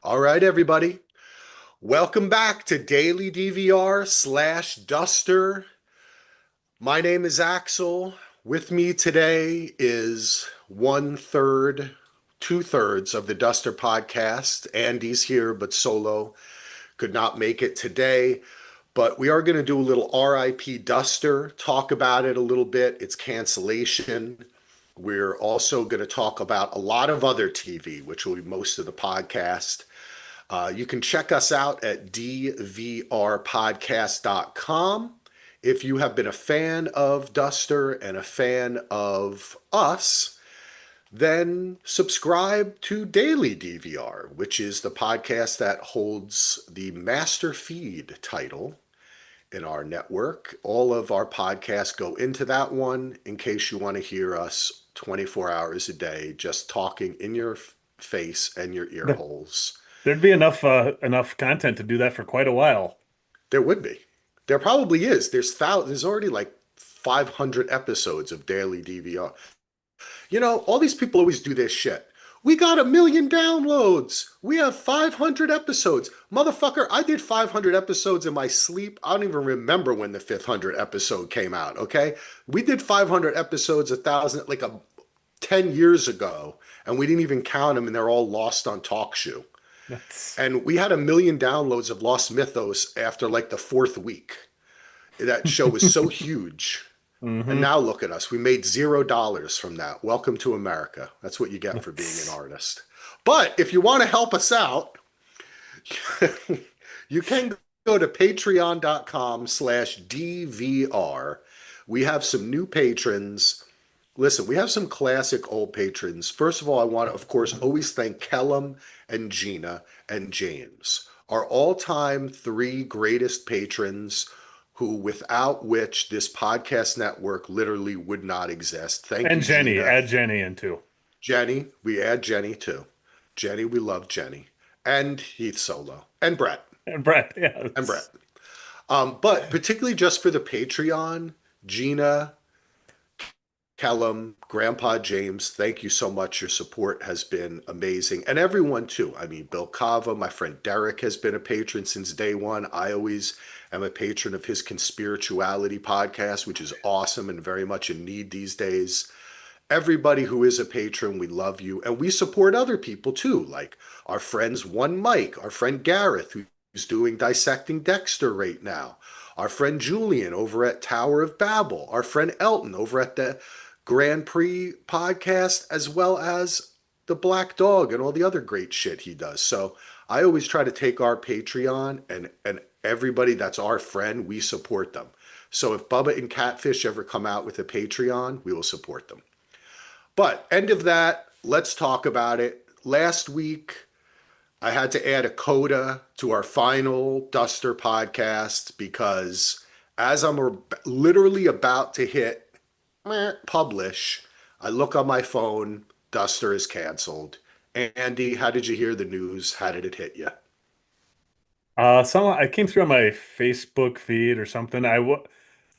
All right, everybody. Welcome back to Daily DVR slash Duster. My name is Axel. With me today is one third, two thirds of the Duster podcast. Andy's here, but solo. Could not make it today. But we are going to do a little R.I.P. Duster, talk about it a little bit, its cancellation. We're also going to talk about a lot of other TV, which will be most of the podcast. You can check us out at dvrpodcast.com. If you have been a fan of Duster and a fan of us, then subscribe to Daily DVR, which is the podcast that holds the master feed title in our network. All of our podcasts go into that one in case you want to hear us 24 hours a day just talking in your face and your ear Th- holes. There'd be enough content to do that for quite a while. There would be. There probably is. There's already like 500 episodes of daily DVR. You know, all these people always do this shit. We got 1 million downloads. We have 500 episodes. Motherfucker, I did 500 episodes in my sleep. I don't even remember when the 500th episode came out, okay? We did 500 episodes, 10 years ago, and we didn't even count them, and they're all lost on TalkShoe. That's And we had 1 million downloads of Lost Mythos after like the fourth week. That show was so huge. And hmm now look at us. We made $0 from that. Welcome to America. That's what you get for being an that's artist. But if you want to help us out, you can go to patreon.com/DVR. We have some new patrons. Listen, we have some classic old patrons. First of all, I want to, of course, always thank Kellum and Gina and James, our all-time three greatest patrons who without which this podcast network literally would not exist. Thank and you, Jenny, Gina. add Jenny in too. Jenny, we add Jenny too. Jenny, we love Jenny. And Heath Solo. And Brett. And Brett, yeah, And Brett. But particularly just for the Patreon, Gina, Kellum, Grandpa James, thank you so much. Your support has been amazing. And everyone too. I mean, Bill Cava, my friend Derek has been a patron since day one. I always am a patron of his Conspirituality podcast, which is awesome and very much in need these days. Everybody who is a patron, we love you. And we support other people too, like our friends One Mike, our friend Gareth, who's doing Dissecting Dexter right now, our friend Julian over at Tower of Babel, our friend Elton over at the Grand Prix podcast, as well as the Black Dog and all the other great shit he does. So I always try to take our Patreon and everybody that's our friend, we support them. So if Bubba and Catfish ever come out with a Patreon, we will support them. But end of that, let's talk about it. Last week, I had to add a coda to our final Duster podcast because as I'm literally about to hit publish, I look on my phone, Duster is canceled. Andy, how did you hear the news? How did it hit you? Some I came through on my Facebook feed or something.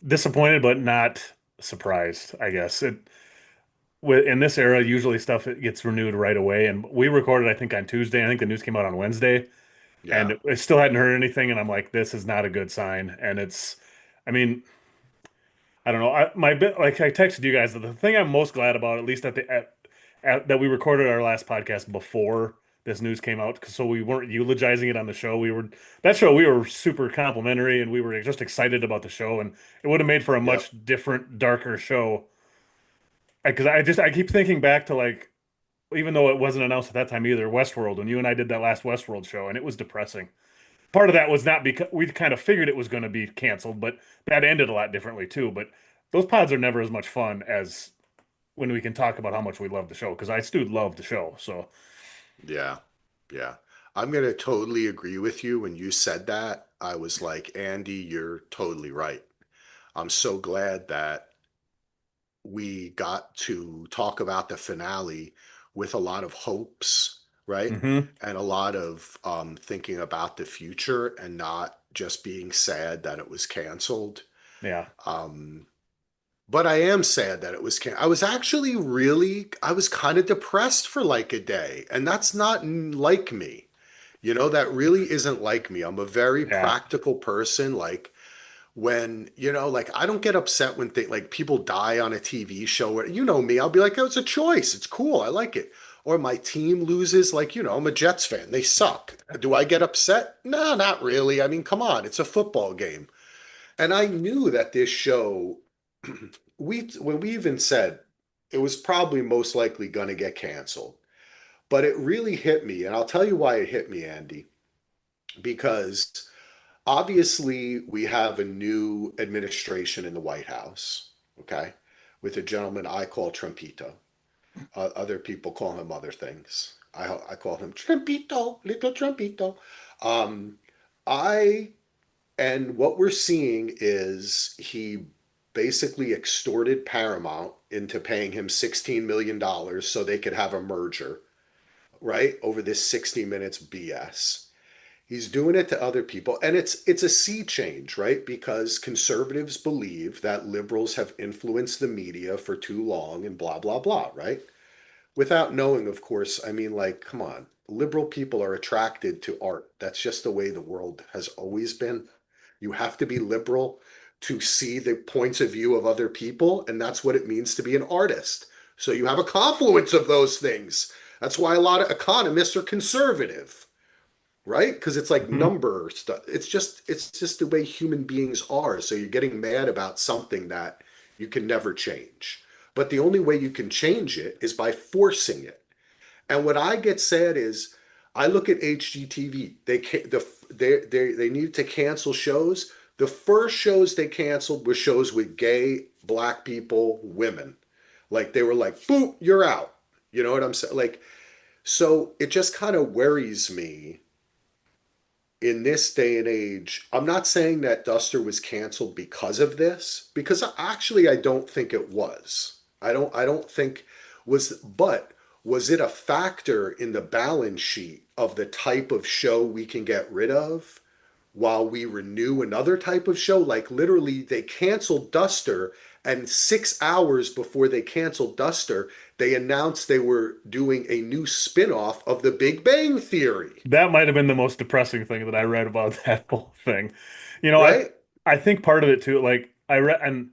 Disappointed, but not surprised. I guess in this era, usually stuff it gets renewed right away. And we recorded, I think, on Tuesday. I think the news came out on Wednesday, Yeah, and I still hadn't heard anything. And I'm like, this is not a good sign. And I mean, I don't know. My bit like I texted you guys that the thing I'm most glad about, at least that we recorded our last podcast before this news came out, so we weren't eulogizing it on the show. We were super complimentary, and we were just excited about the show, and it would have made for a yep, much different, darker show. Because I keep thinking back to like even though it wasn't announced at that time either, Westworld, when you and I did that last Westworld show, and it was depressing. Part of that was not because we kind of figured it was going to be canceled, but that ended a lot differently too. But those pods are never as much fun as when we can talk about how much we love the show, because I still love the show. So yeah, yeah. I'm going to totally agree with you. When you said that, I was like, Andy, you're totally right. I'm so glad that we got to talk about the finale with a lot of hopes, right? hmm And a lot of thinking about the future and not just being sad that it was canceled. yeah. Um, but I am sad that it was canceled. I was actually I was kind of depressed for like a day, and that's not like me. That really isn't like me. I'm a very Yeah. practical person. Like when, like I don't get upset when like people die on a TV show or me, I'll be like, oh, it's a choice. It's cool. I like it. Or my team loses, like, I'm a Jets fan. They suck. Do I get upset? No, not really. I mean, come on, it's a football game. And I knew that this show, when we even said it was probably most likely going to get canceled, but it really hit me. And I'll tell you why it hit me, Andy, because obviously we have a new administration in the White House, okay, with a gentleman I call Trumpito. Other people call him other things. I call him Trumpito, little Trumpito. Um, I and what we're seeing is he basically extorted Paramount into paying him $16 million so they could have a merger, right? Over this 60 minutes BS. He's doing it to other people, and it's a sea change, right? Because conservatives believe that liberals have influenced the media for too long and blah blah blah, right? Without knowing, of course, I mean, like, come on. Liberal people are attracted to art. That's just the way the world has always been. You have to be liberal to see the points of view of other people, and that's what it means to be an artist. So you have a confluence of those things. That's why a lot of economists are conservative, right? Because it's like Mhm. number stuff. It's just the way human beings are. So you're getting mad about something that you can never change. But the only way you can change it is by forcing it. And what I get sad is I look at HGTV. They needed to cancel shows. The first shows they canceled were shows with gay, black people, women. Like they were like, boop, you're out. You know what I'm saying? Like, so it just kind of worries me in this day and age. I'm not saying that Duster was canceled because of this, because actually I don't think it was. I don't think but was it a factor in the balance sheet of the type of show we can get rid of while we renew another type of show? Like literally they canceled Duster, and 6 hours before they canceled Duster, they announced they were doing a new spin-off of The Big Bang Theory, That might have been the most depressing thing that I read about that whole thing. right? I think part of it too, like I read and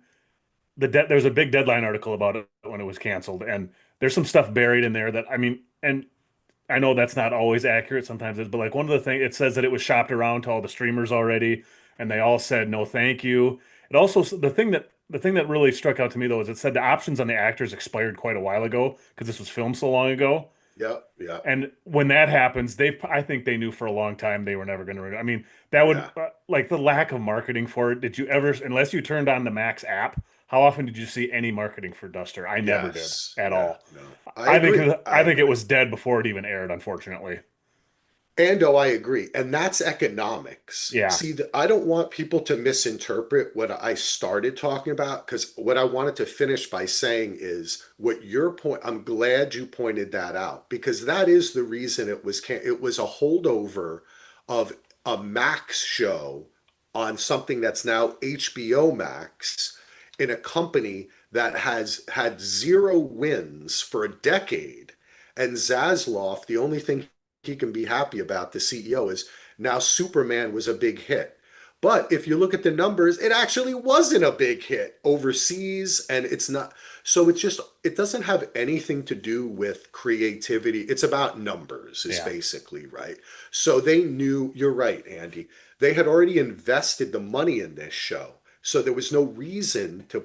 there's a big deadline article about it when it was canceled, and there's some stuff buried in there that I mean, and I know that's not always accurate. Sometimes it's, but like one of the things it says that it was shopped around to all the streamers already, and they all said no, thank you. It also the thing that really struck out to me though is it said the options on the actors expired quite a while ago because this was filmed so long ago. Yep, yep, And when that happens, I think they knew for a long time they were never going to. I mean, that would yeah, like the lack of marketing for it. Did you ever, unless you turned on the Max app, how often did you see any marketing for Duster? I never did yes, at yeah, all. no. I agree. I I think it agree. was dead before it even aired, unfortunately. Ando, I agree. And that's economics. Yeah. See, I don't want people to misinterpret what I started talking about, because what I wanted to finish by saying is what your point, I'm glad you pointed that out, because that is the reason it was a holdover of a Max show on something that's now HBO Max in a company that has had zero wins for a decade. And Zasloff, the only thing he can be happy about, the CEO, is now Superman was a big hit. But if you look at the numbers, it actually wasn't a big hit overseas, and it's not. So it doesn't have anything to do with creativity. It's about numbers, is Yeah. basically right. So they knew, you're right, Andy. They had already invested the money in this show. So there was no reason to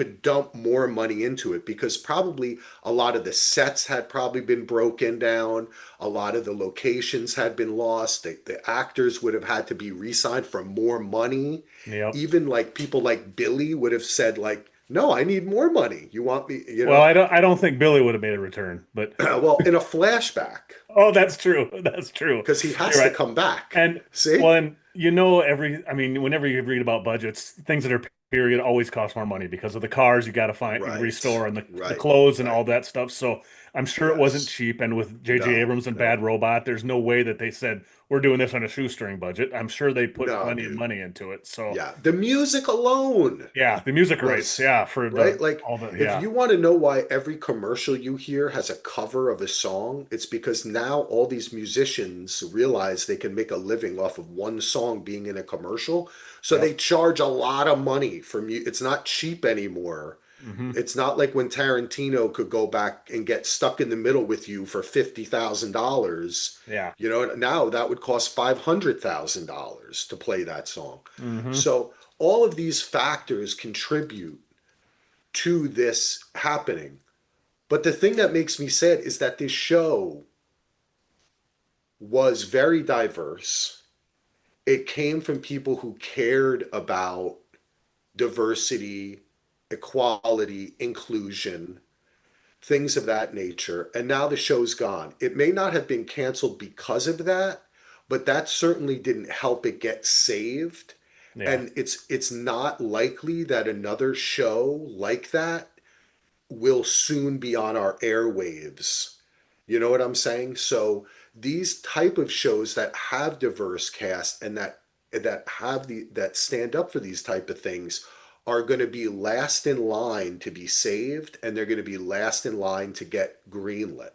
dump more money into it, because probably a lot of the sets had probably been broken down. A lot of the locations had been lost. The actors would have had to be re-signed for more money. Yep. Even like people like Billy would have said like, no, I need more money. You want me, Well, I don't think Billy would have made a return, but well, in a flashback, oh, that's true. That's true. because he You're has to right. come back. And See? well, and I mean, whenever you read about budgets, things that are period always cost more money because of the cars you got to find, Right. restore and the Right. clothes and Right. all that stuff. So I'm sure it wasn't Yes. cheap. And with J.J. No, Abrams and Bad no, Robot, there's no way that they said we're doing this on a shoestring budget. I'm sure they put no, plenty of dude. money into it. So Yeah. The music alone yeah, the music rights, was, yeah, for right? the Like, all the if yeah, you want to know why every commercial you hear has a cover of a song, it's because now all these musicians realize they can make a living off of one song being in a commercial. So yep, they charge a lot of money for it's not cheap anymore. hmm It's not like when Tarantino could go back and get stuck in the middle with you for $50,000. yeah, You know, now that would cost $500,000 to play that song. hmm So all of these factors contribute to this happening. But the thing that makes me sad is that this show was very diverse. It came from people who cared about diversity, equality, inclusion, things of that nature. And now the show's gone. It may not have been canceled because of that, but that certainly didn't help it get saved. yeah. And it's not likely that another show like that will soon be on our airwaves. You know what I'm saying? So these type of shows that have diverse cast and that have that stand up for these type of things are going to be last in line to be saved, and they're going to be last in line to get greenlit.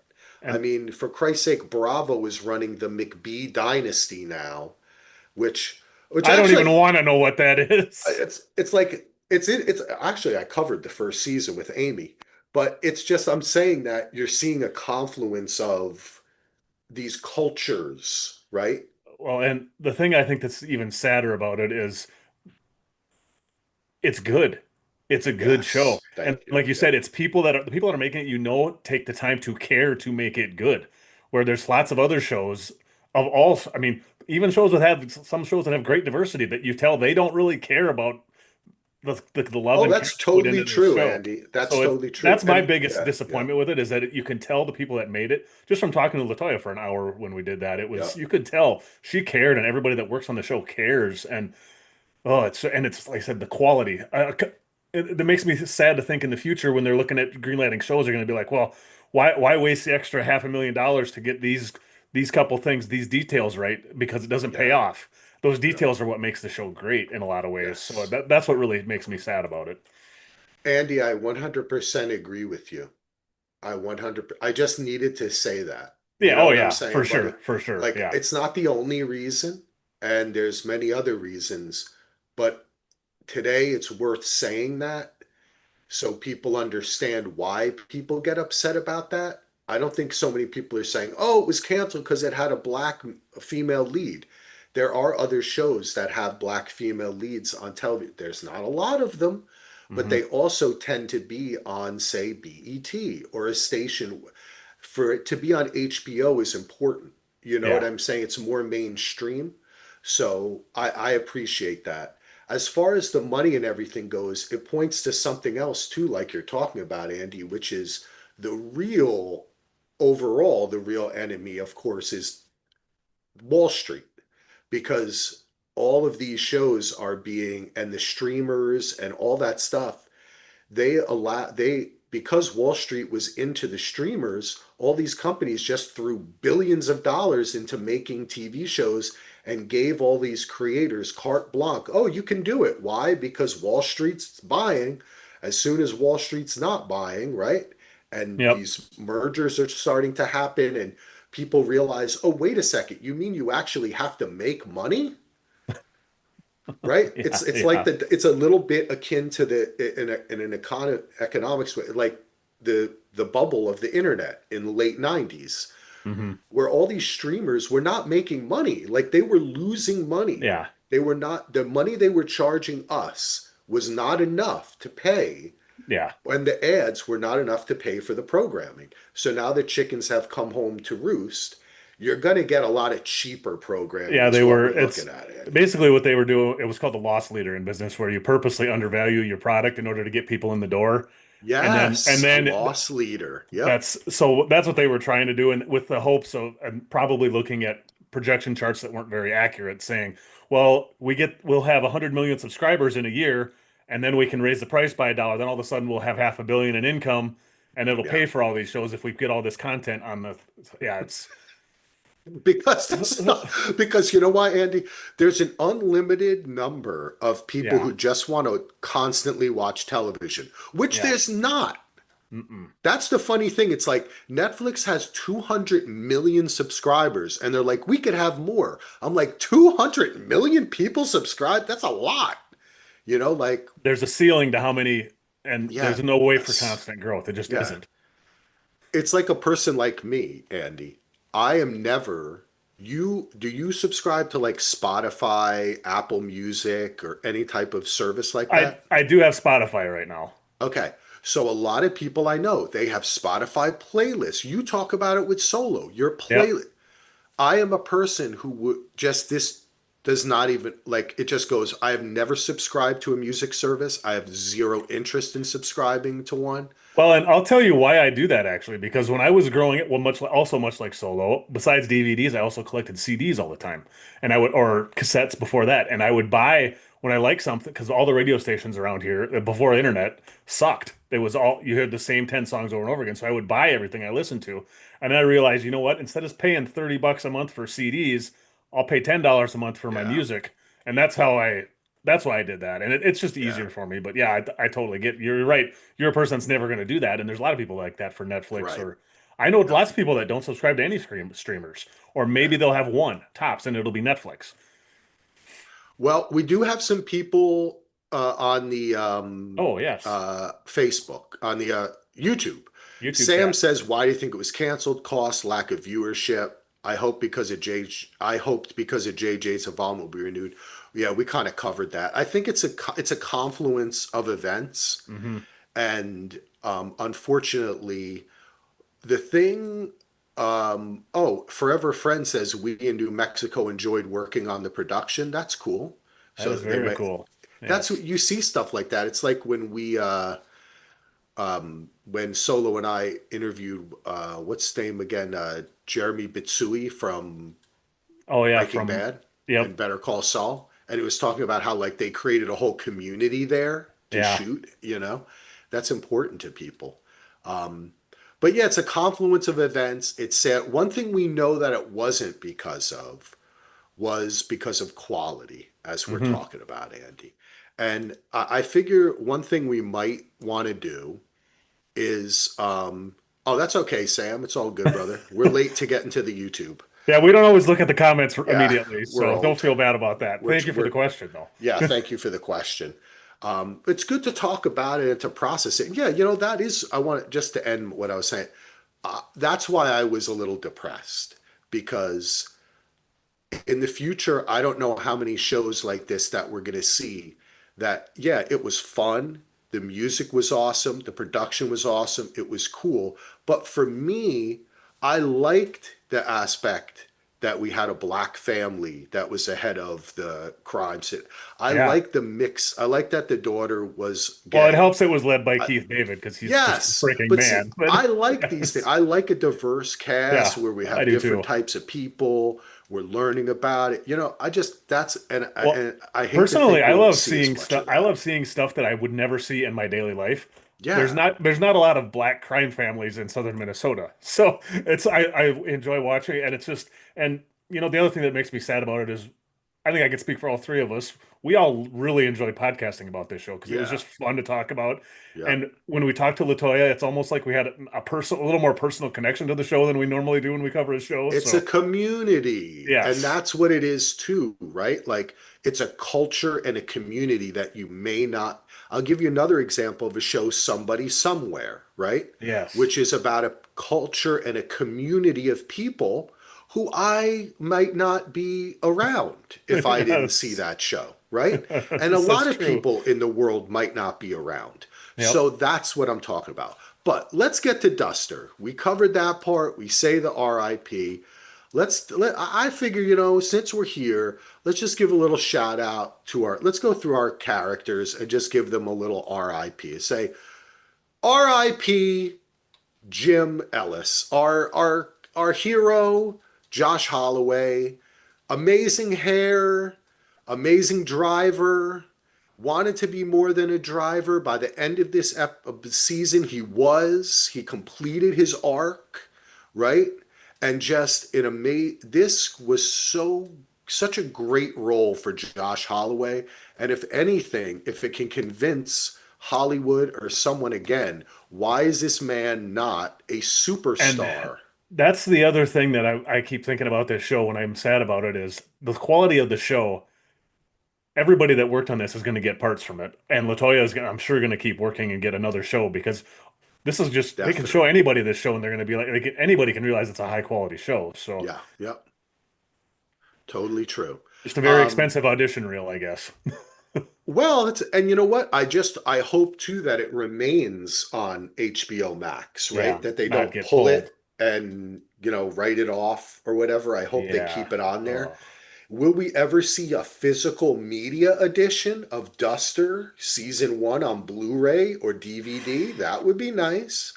I And mean, for Christ's sake, Bravo is running the McBee dynasty now, which I don't even actually want to know what that is. it's like it's actually I covered the first season with Amy, but it's just I'm saying that you're seeing a confluence of these cultures, right? Well, and the thing I think that's even sadder about it is it's good. It's a good show. Yes, And thank you. like you said, Yep. it's people that are the people that are making it, take the time to care to make it good. Where there's lots of other shows of all, I mean, even shows that have some shows that have great diversity that you tell they don't really care about the love Oh, and care that's they put totally into their true, show. Andy. That's So it's totally true. that's my And biggest yeah, yeah, disappointment with it is that you can tell the people that made it just from talking to Latoya for an hour when we did that. It yeah, was you could tell she cared and everybody that works on the show cares and oh, it's like I said, the quality. That makes me sad to think in the future when they're looking at greenlighting shows, they're going to be like, well, why waste the extra $500,000 to get these couple things, these details right because it doesn't pay yeah, off. Those yeah. details are what makes the show great in a lot of ways. So Yes. that's what really makes me sad about it. Andy, I 100% agree with you. I just needed to say that. You Yeah. know Oh what I'm yeah, for saying, buddy? sure, for sure. Like Yeah. it's not the only reason, and there's many other reasons, but today it's worth saying that so people understand why people get upset about that. I don't think so many people are saying, "Oh, it was canceled because it had a black female lead." There are other shows that have black female leads on television. There's not a lot of them, but hmm they also tend to be on, say, BET or a station. For it to be on HBO is important. You know what Yeah. I'm saying? It's more mainstream. So I appreciate that. As far as the money and everything goes, it points to something else too, like you're talking about, Andy, which is the real, overall, the real enemy, of course, is Wall Street. Because all of these shows are being, and the streamers and all that stuff, they because Wall Street was into the streamers, all these companies just threw billions of dollars into making TV shows and gave all these creators carte blanche. Oh, you can do it. Why? Because Wall Street's buying. As soon as Wall Street's not buying, right? And Yep. these mergers are starting to happen and people realize, "Oh, wait a second. You mean you actually have to make money?" Right? Yeah. It's like Yeah. it's a little bit akin to the in an economics way, like the bubble of the internet in the late 90s, hmm where all these streamers were not making money. Like they were losing money. Yeah. They were not the money they were charging us was not enough to pay, Yeah. and the ads were not enough to pay for the programming. So now the chickens have come home to roost. You're going to get a lot of cheaper programming Yeah, is they what were. we're looking It's at, Andy. basically what they were doing. It was called the loss leader in business, where you purposely undervalue your product in order to get people in the door, and Yes, a then loss leader. Yep. that's what they were trying to do, and with the hopes of and probably looking at projection charts that weren't very accurate, saying, well, we'll have 100 million subscribers in a year, and then we can raise the price by $1. Then all of a sudden we'll have 500 million in income, and it'll Yeah. pay for all these shows if we get all this content on the. Yeah, it's Because that's not, because you know why, Andy? There's an unlimited number of people yeah, who just want to constantly watch television, which yeah. there's not. Mm-mm. That's the funny thing. It's like Netflix has 200 million subscribers, and they're like, we could have more. I'm like, 200 million people subscribe? That's a lot. Like, There's a ceiling to how many, and there's no way for yes. constant growth. It just Yeah. isn't. It's like a person like me, Andy. I am never. Do you subscribe to like Spotify, Apple Music, or any type of service like that? I do have Spotify right now. Okay. So a lot of people I know, they have Spotify playlists. You talk about it with Solo, your Yep. playlist. I am a person who would just this does not even like it just goes, I have never subscribed to a music service. I have zero interest in subscribing to one. Well, and I'll tell you why I do that actually, because when I was growing it, well, much like Solo, besides DVDs, I also collected CDs all the time, and I would or cassettes before that, and I would buy when I like something because all the radio stations around here before the internet sucked. It was all you heard the same 10 songs over and over again, so I would buy everything I listened to, and then I realized, you know what? Instead of paying $30 a month for CDs, I'll pay $10 a month for my Yeah. music, and that's why I did that, and it's just Yeah. easier for me. But yeah, I totally get you're right. You're a person that's never going to do that, and there's a lot of people like that for Netflix Right. or I know Yep. lots of people that don't subscribe to any streamers, or maybe Yeah. they'll have one tops, and it'll be Netflix. Well, we do have some people on the Oh yes, Facebook, on the YouTube. YouTube Sam chat. says, "Why do you think it was canceled? Cost, lack of viewership. I hope because of J. I hoped because of JJ's involvement will be renewed." Yeah, we kind of covered that. I think it's a confluence of events, Hmm. and unfortunately, the thing. Oh, Forever Friend says we in New Mexico enjoyed working on the production. That's cool. That So is they very might. cool. That's Yes. what you see stuff like that. It's like when Solo and I interviewed what's his name again, Jeremy Bitsui from Oh yeah, Breaking from Bad yep. and Better Call Saul, and it was talking about how like they created a whole community there to Yeah. shoot. That's important to people. But yeah, it's a confluence of events. It's sad. One thing we know that it wasn't because of was because of quality, as we're Hmm. talking about, Andy. And I figure one thing we might want to do is, oh, that's okay, Sam. It's all good, brother. We're late to get into the YouTube. Yeah, we don't always look at the comments Yeah, immediately, we're so don't old. feel bad about that. We're, Thank you for the we're question, though. Yeah, thank you for the question. It's good to talk about it and to process it. Yeah, that is, I want just to end what I was saying. That's why I was a little depressed because in the future, I don't know how many shows like this that we're going to see that, yeah, it was fun. The music was awesome. The production was awesome. It was cool. But for me, I liked the aspect that we had a black family that was ahead of the crimes. I Yeah. like the mix. I like that the daughter was Well, it gay. helps it was led by I, Keith David because he's just a Yes, freaking but see, man. But I like these things. yes, I like a diverse cast yeah, where we I have do different too. types of people. We're learning about it. I just that's Well, and I hate to personally, think we won't see as much of I that. love seeing stuff that I would never see in my daily life. Yeah, There's not a lot of black crime families in southern Minnesota. So I enjoy watching it and it's just and the other thing that makes me sad about it is I think I could speak for all three of us. We all really enjoy podcasting about this show because it was yeah, just fun to talk about. yeah. And when we talked to Latoya, it's almost like we had a little more personal connection to the show than we normally do when we cover a show. It's a So community, and yes, that's what it is too, right? Like it's a culture and a community that you may not. I'll give you another example of a show, Somebody Somewhere, right? yes, Which is about a culture and a community of people who I might not be around if I didn't see yes, that show, right? And a that's lot of true. people in the world might not be around. Yep. So that's what I'm talking about. But let's get to Duster. We covered that part. We say the R.I.P. I figure, since we're here, let's just give a little shout out to let's go through our characters and just give them a little RIP. Say RIP Jim Ellis, our hero, Josh Holloway, amazing hair, amazing driver, wanted to be more than a driver. By the end of this of the season, he completed his arc, right? And just in a this was such a great role for Josh Holloway. And if anything, if it can convince Hollywood or someone again, why is this man not a And superstar? that's the other thing that I keep thinking about this show when I'm sad about it is the quality of the show. Everybody that worked on this is going to get parts from it, and Latoya is, I'm sure, going to keep working and get another show because this is just they can show Definitely. anybody this show and they're going to be like anybody can realize it's a high quality show. So Yeah, yep. Totally true. just a very Um, expensive audition reel, I guess. Well, and you know what? I hope too that it remains on HBO Max, right? Yeah, That they not don't get pull pulled. it and, write it off or whatever. I hope they Yeah. keep it on there. Oh. Will we ever see a physical media edition of Duster season 1 on Blu-ray or DVD? That would be nice.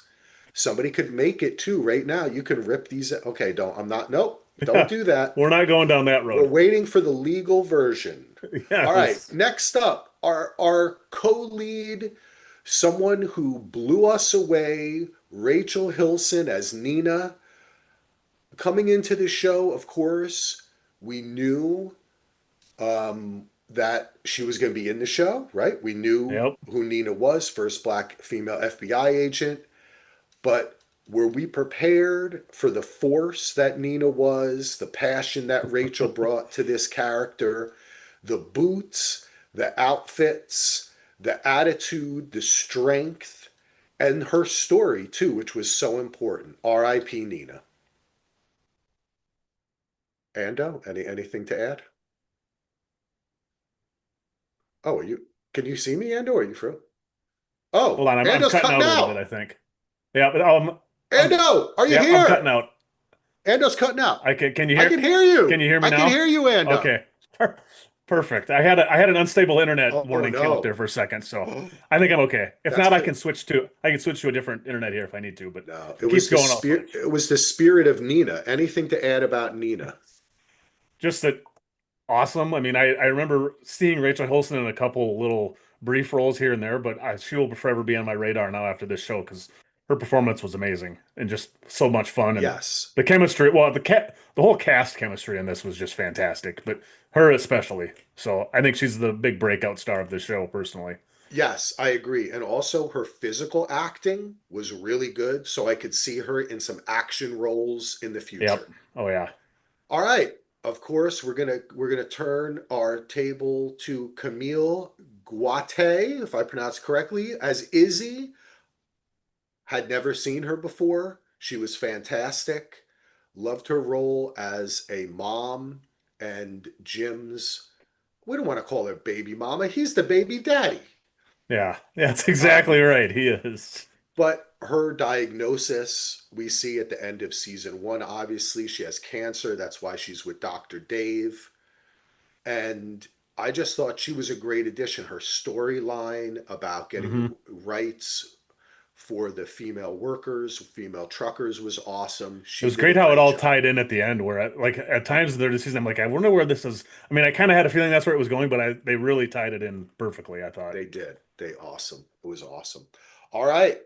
Somebody could make it too right now. You can rip these. Okay, don't. I'm not. Nope. Don't do that. We're not going down that We're road. waiting for the legal version. All right, Yes. next up, our co-lead, someone who blew us away, Rachel Hilson as Nina. Coming into the show, of course, we knew that she was going to be in the show, right? We knew Yep. who Nina was, first black female FBI agent. But were we prepared for the force that Nina was, the passion that Rachel brought to this character, the boots, the outfits, the attitude, the strength, and her story too, which was so important. R.I.P. Nina. Ando, anything to add? Oh, are you? Can you see me, Ando? Are you through? Hold Oh, on, I'm Ando's cutting cutting out a little bit, out. I think. Yeah, but I'm Ando, are you yeah, I'm cutting here? out. Ando's cutting out. Can you I can hear hear can you. you hear me I can now? hear you, Ando. Okay. Perfect. I had an unstable internet Oh warning came up there no. for a second, so I think I'm okay. If That's not, good. I can switch to a different internet here if I need to, but No, if it keeps going, I'll switch. it was the spirit of Nina. Anything to add about Nina? Just that awesome. I mean, I remember seeing Rachel Holson in a couple little brief roles here and there, but she will forever be on my radar now after this show because her performance was amazing and just so much fun. And Yes. the chemistry, well, the whole cast chemistry in this was just fantastic, but her especially. So I think she's the big breakout star of the show, personally. Yes, I agree. And also her physical acting was really good, so I could see her in some action roles in the Yep. future. Oh yeah. All right. Of course, we're gonna turn our table to Camille Guate, if I pronounce correctly, as Izzy. Had never seen her before. She was fantastic. Loved her role as a mom and Jim's, we don't want to call her baby mama. He's the baby daddy. Yeah. Yeah, that's exactly Um, right. He is. but her diagnosis, we see at the end of season 1, obviously, she has cancer. That's why she's with Dr. Dave. And I just thought she was a great addition. Her storyline about Hmm. getting rights for the female workers, female truckers was awesome. It She was did a great how it great all job. tied in at the end, where like at times there this season, I'm like, I wonder where this is. I mean, I kind of had a feeling that's where it was going, but they really tied it in perfectly, I thought. They did. They awesome. It was awesome. All right.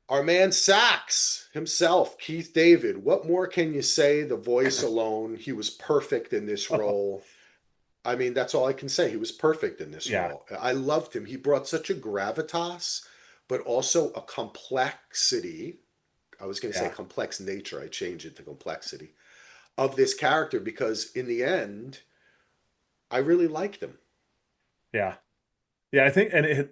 Our man Sax himself, Keith David. What more can you say? The voice alone, he was perfect in this role. I mean, that's all I can say. He was perfect in this Yeah, role. I loved him. He brought such a gravitas, but also a complexity. I was going to say yeah, complex nature. I changed it to complexity of this character because in the end, I really liked him. yeah, yeah. I think, and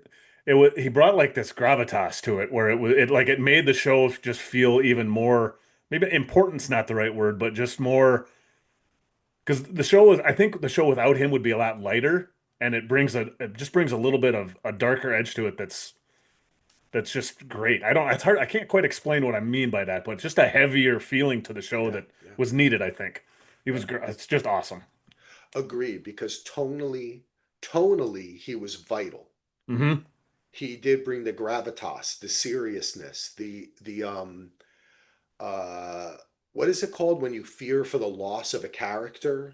he brought like this gravitas to it, where it made the show just feel even more. Maybe importance not the right word, but just more because the show was. I think the show without him would be a lot lighter, and it just brings a little bit of a darker edge to it that's just great. I don't, it's hard, I can't quite explain what I mean by that, but just a heavier feeling to the show Yeah, that yeah, was needed, I think. He was yeah. great. It's just awesome. Agreed, because tonally, he was vital. Hmm. He did bring the gravitas, the seriousness, the uh what is it called when you fear for the loss of a character?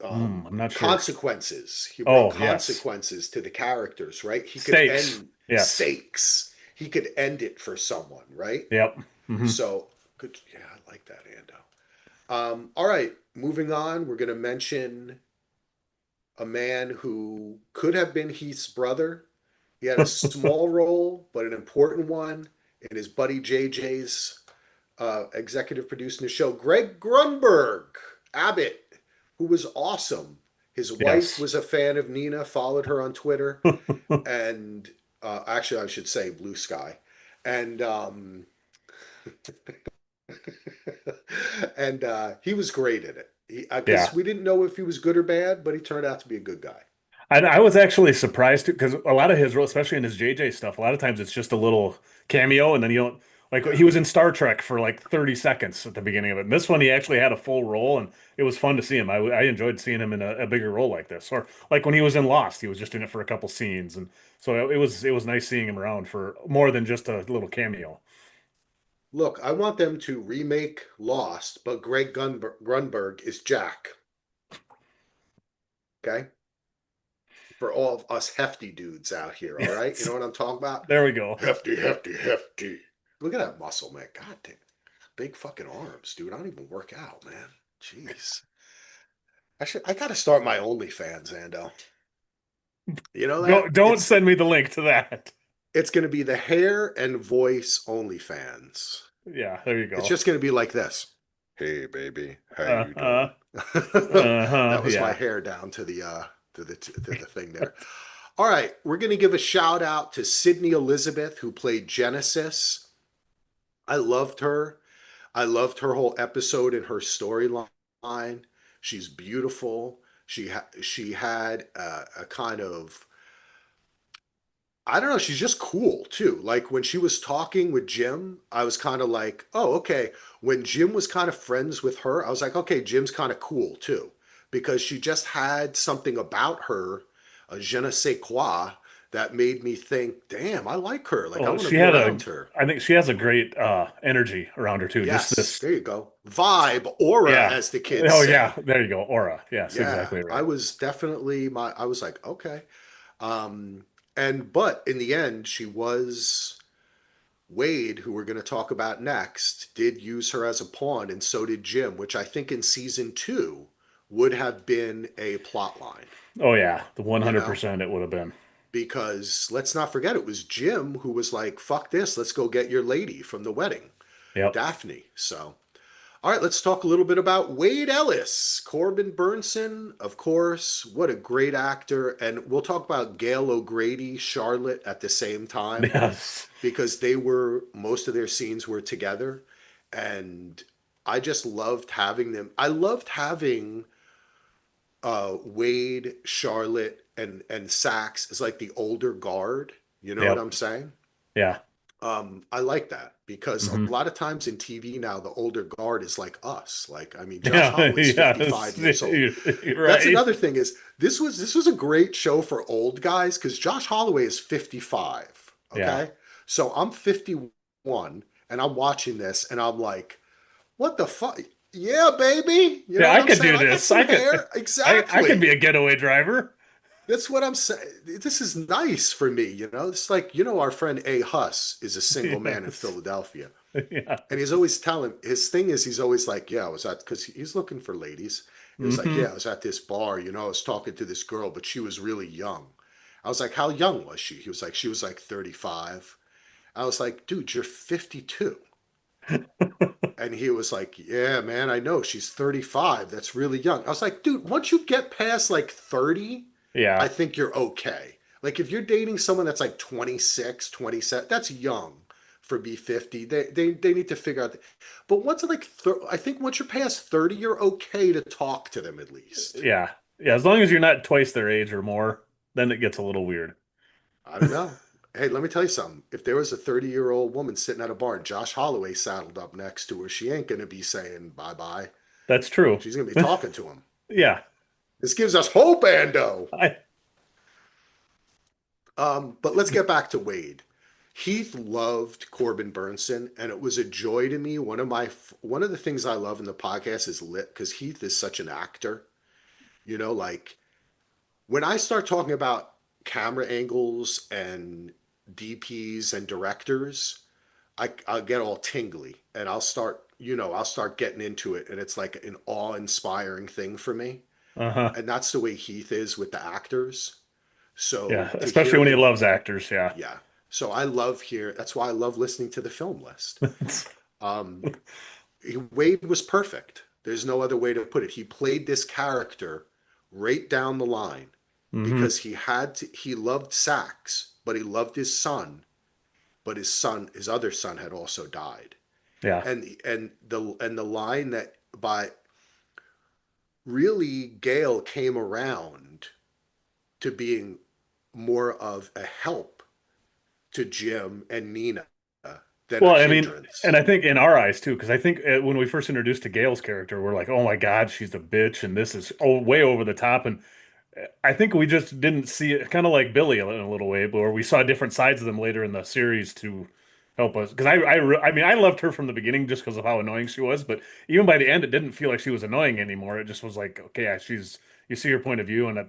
I'm not sure. consequences. He wrote Oh, yes. consequences to the characters, right? He could Stakes. end Yes. stakes. He could end it for someone, right? Yep. Hmm. So good. Yeah, I like that, Ando. All right, moving on. We're going to mention a man who could have been Heath's brother. He had a small role, but an important one in his buddy JJ's executive producing the show. Greg Grunberg, Abbott, who was awesome. His wife Yes. was a fan of Nina, followed her on Twitter, and actually, I should say Blue Sky. And and he was great in it. Because Yeah. we didn't know if he was good or bad, but he turned out to be a good guy. I was actually surprised too, because a lot of his roles, especially in his JJ stuff, a lot of times it's just a little cameo, and then you don't like Yeah. he was in Star Trek for like 30 seconds at the beginning of it. And this one, he actually had a full role, and it was fun to see him. I enjoyed seeing him in a bigger role like this, or like when he was in Lost, he was just in it for a couple scenes, and so it was nice seeing him around for more than just a little cameo. Look, I want them to remake Lost, but Grunberg is Jack. Okay, for all of us hefty dudes out here. All right, you Yes. know what I'm talking about? There we go. Hefty, hefty, hefty. Look at that muscle, man. God damn, big fucking arms, dude. I don't even work out, man. Jeez, I gotta start my OnlyFans, Ando. You know that Don't send me the link to that. it's gonna be the hair and voice OnlyFans. Yeah, there you It's go. just gonna be like this. Hey, baby, how you Uh-huh. doing? Uh-huh. That was my Yeah. hair down to the thing there. All right, we're going to give a shout out to Sydney Elizabeth who played Genesis. I loved her. I loved her whole episode and her storyline. She's beautiful. She had a kind of I don't know, she's just cool too. Like when she was talking with Jim, I was kind of like, oh, okay. When Jim was kind of friends with her, I was like, okay, Jim's kind of cool too. Because she just had something about her, a je ne sais quoi, that made me think, damn, I like her. Like I Well, want to she be had a, around her. I think she has a great energy around her too. Just Yes, this, there you go. Vibe, aura, yeah. as the kids Oh yeah, say. there you go. Aura. Yes, Yeah, exactly I right. was definitely I was like, okay. Um, but in the end, she was Wade, who we're going to talk about next, did use her as a pawn, and so did Jim, which I think in season two would have been a plot line, Oh yeah, the you know? 100% it would have been. Because let's not forget, it was Jim who was like, fuck this, let's go get your lady from the wedding, Yep. Daphne. So, all right, let's talk a little bit about Wade Ellis. Corbin Burnson, of course, what a great actor. And we'll talk about Gail O'Grady, Charlotte at the same time Yes. because most of their scenes were together, and I just loved having them. I loved having Wade, Charlotte, and Sax as like the older guard. You know what Yep. I'm saying? Yeah. I like that because a Hmm. lot of times in TV now, the older guard is like us. Like, I mean, Josh Yeah. Holloway's Yes. 55 years old. You're That's right. another thing is this was a great show for old guys because Josh Holloway is 55. Yeah. Okay. So I'm 51 and I'm watching this and I'm like, what the fuck? Yeah, baby. You know Yeah, what I I'm could saying? do I got this. some I could. hair. I could be Exactly. a getaway driver. That's what I'm saying. This is nice for me. It's like, our friend A. Huss is a single man in Yes. Philadelphia. And he's Yes. always telling his thing is he's always like, yeah, I was at because he's looking for ladies. It was like, yeah, Hmm. I was at this bar, I was talking to this girl, but she was really young. I was like, how young was she? He was like, she was like 35. I was like, dude, you're 52. And he was like, yeah, man, I know she's 35. That's really young. I was like, dude, once you get past like 30, I Yeah. think you're okay. Like if you're dating someone that's like 26, 27, that's young for B50. They need to figure out. But once like I think once you're past 30, you're okay to talk to them at least. Yeah. Yeah. As long as you're not twice their age or more, then it gets a little weird. I don't know. Hey, let me tell you something. If there was a 30-year-old woman sitting at a bar and Josh Holloway saddled up next to her, she ain't going to be saying bye-bye. That's true. She's going to be talking to him. Yeah. This gives us hope, Ando. I But let's get back to Wade. Heath loved Corbin Burnson, and it was a joy to me. One of the things I love in the podcast is lit because Heath is such an actor. Like when I start talking about camera angles and DPs and directors, I'll get all tingly and I'll start getting into it. And it's like an awe inspiring thing for me. Uh-huh. And that's the way Heath is with the actors. Yeah, So to especially hear when he him, loves actors, yeah. yeah. So that's why I love listening to the film list. Um, Wade was perfect. There's no other way to put it. He played this character right down the line Hmm. because he loved sax, but he loved his son, but his other son had also died. Yeah. And the line that by really Gail came around to being more of a help to Jim and Nina than a Well, I mean, and hindrance. I think in our eyes too, because I think when we first introduced to Gail's character, we're like, "Oh my God, she's a bitch," and this is way over the top. And I think we just didn't see it, kind of like Billy in a little way, but where we saw different sides of them later in the series to help us. Because I mean, I loved her from the beginning just because of how annoying she was, but even by the end, it didn't feel like she was annoying anymore. It just was like, okay, yeah, you see her point of view, and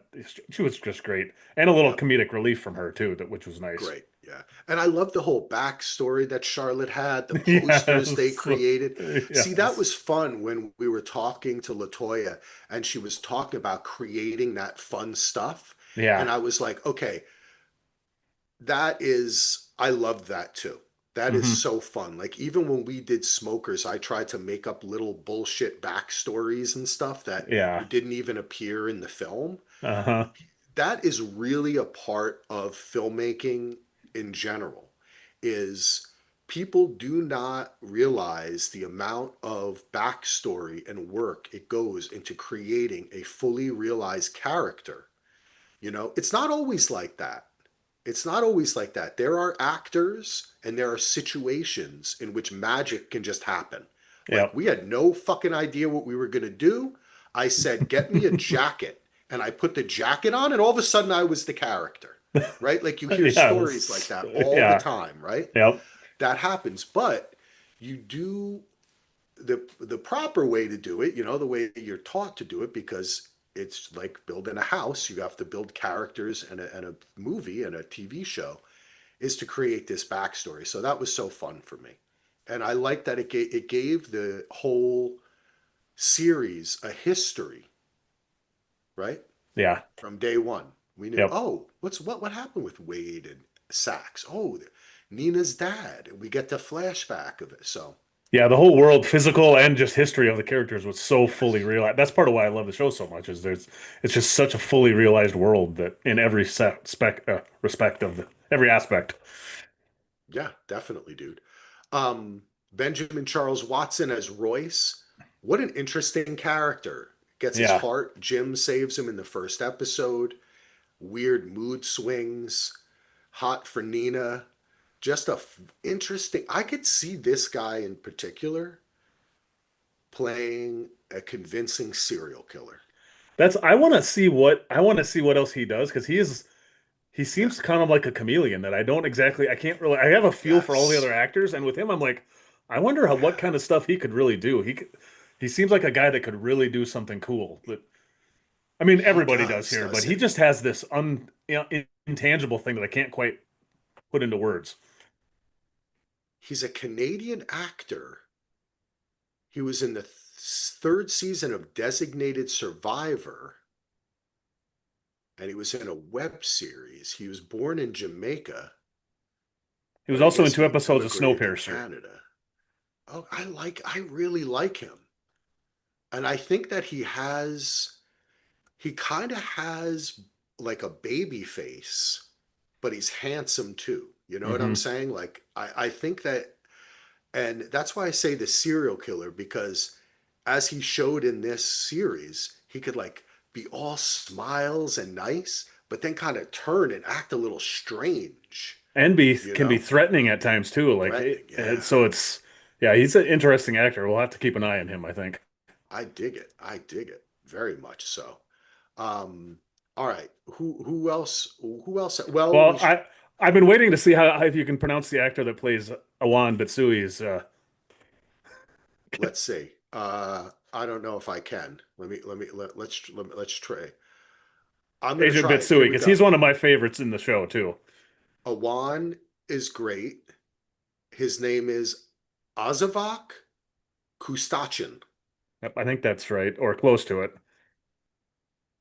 she was just great, and a little Yep. comedic relief from her too, which was nice. Great. Yeah. And I love the whole backstory that Charlotte had, the posters they Yes, created. See, that yes, was fun when we were talking to Latoya and she was talking about creating that fun stuff. And yeah. I was like, okay, I love that too. That is Hmm. so fun. Like, even when we did Smokers, I tried to make up little bullshit backstories and stuff that Yeah. didn't even appear in the film. Uh-huh. That is really a part of filmmaking in general is people do not realize the amount of backstory and work it goes into creating a fully realized character. It's not always like that. It's not always like that. There are actors and there are situations in which magic can just happen. Like, Yep. we had no fucking idea what we were going to do. I said, get me a jacket. And I put the jacket on, and all of a sudden I was the character, right? Like, you hear stories like Yes. that all the Yeah. time, right? Yep. That happens. But you do the proper way to do it, the way you're taught to do it, because it's like building a house. You have to build characters and a movie and a TV show is to create this backstory. So that was so fun for me. And I like that it gave the whole series a history, right? Yeah. From day one. We knew, Yep. oh, what happened with Wade and Sax? Oh, Nina's dad. We get the flashback of it. So, Yeah, the whole world, physical and just history of the characters was so fully yes. realized. That's part of why I love the show so much, is it's just such a fully realized world that in every respect of every aspect. Yeah, definitely, dude. Um, Benjamin Charles Watson as Royce. What an interesting character. Gets his Yeah. heart. Jim saves him in the first episode. Weird mood swings. Hot for Nina. Just interesting. I could see this guy in particular playing a convincing serial killer. That's I want to see what else he does because he Yeah. seems kind of like a chameleon that I can't really I have a feel for all the other Yes. actors, and with him I'm like I wonder what Yeah. kind of stuff he could really do. He seems like a guy that could really do something cool. That I mean He everybody does does, here, but he doesn't he? just has this intangible thing that I can't quite put into words. He's a Canadian actor. He was in the third season of Designated Survivor, and he was in a web series. He was born in Jamaica, He was but I also in guess two he episodes of immigrated to Snowpiercer. Canada. Oh, I really like him. And I think that he kind of has like a baby face, but he's handsome too. You know what I'm Hmm. saying? Like, I think that, and that's why I say the serial killer, because as he showed in this series, he could like be all smiles and nice, but then kind of turn and act a little strange, And be you can be know? threatening at times too. Threatening. Yeah. So it's yeah, he's an interesting actor. We'll have to keep an eye on him, I think. I dig it. I dig it very much so. Um, all right. Who else? Who else? Well, Well, I've been waiting to see how if you can pronounce the actor that plays Awan Bitsui's let's see. I don't know if I can. Let's try. I'm gonna Agent try it. Here Bitsui, we because he's go. one of my favorites in the show too. Awan is great. His name is Azavak Kustachin. Yep, I think that's right, or close to it.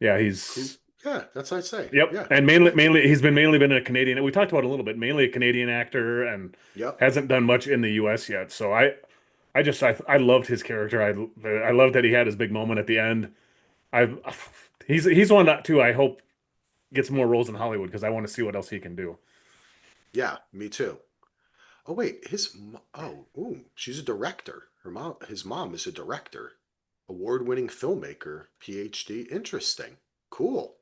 Yeah, Ku- he's yeah, that's what I say. yep, Yeah, and mainly he's been mainly been a Canadian. We talked about it a little bit, mainly a Canadian actor, and yep, hasn't done much in the U.S. yet. So I loved his character. I loved that he had his big moment at the end. I he's one that too. I hope gets more roles in Hollywood because I want to see what else he can do. yeah. Me too. Oh wait, ooh, she's a director. His mom is a director, award-winning filmmaker, PhD. Interesting. Cool.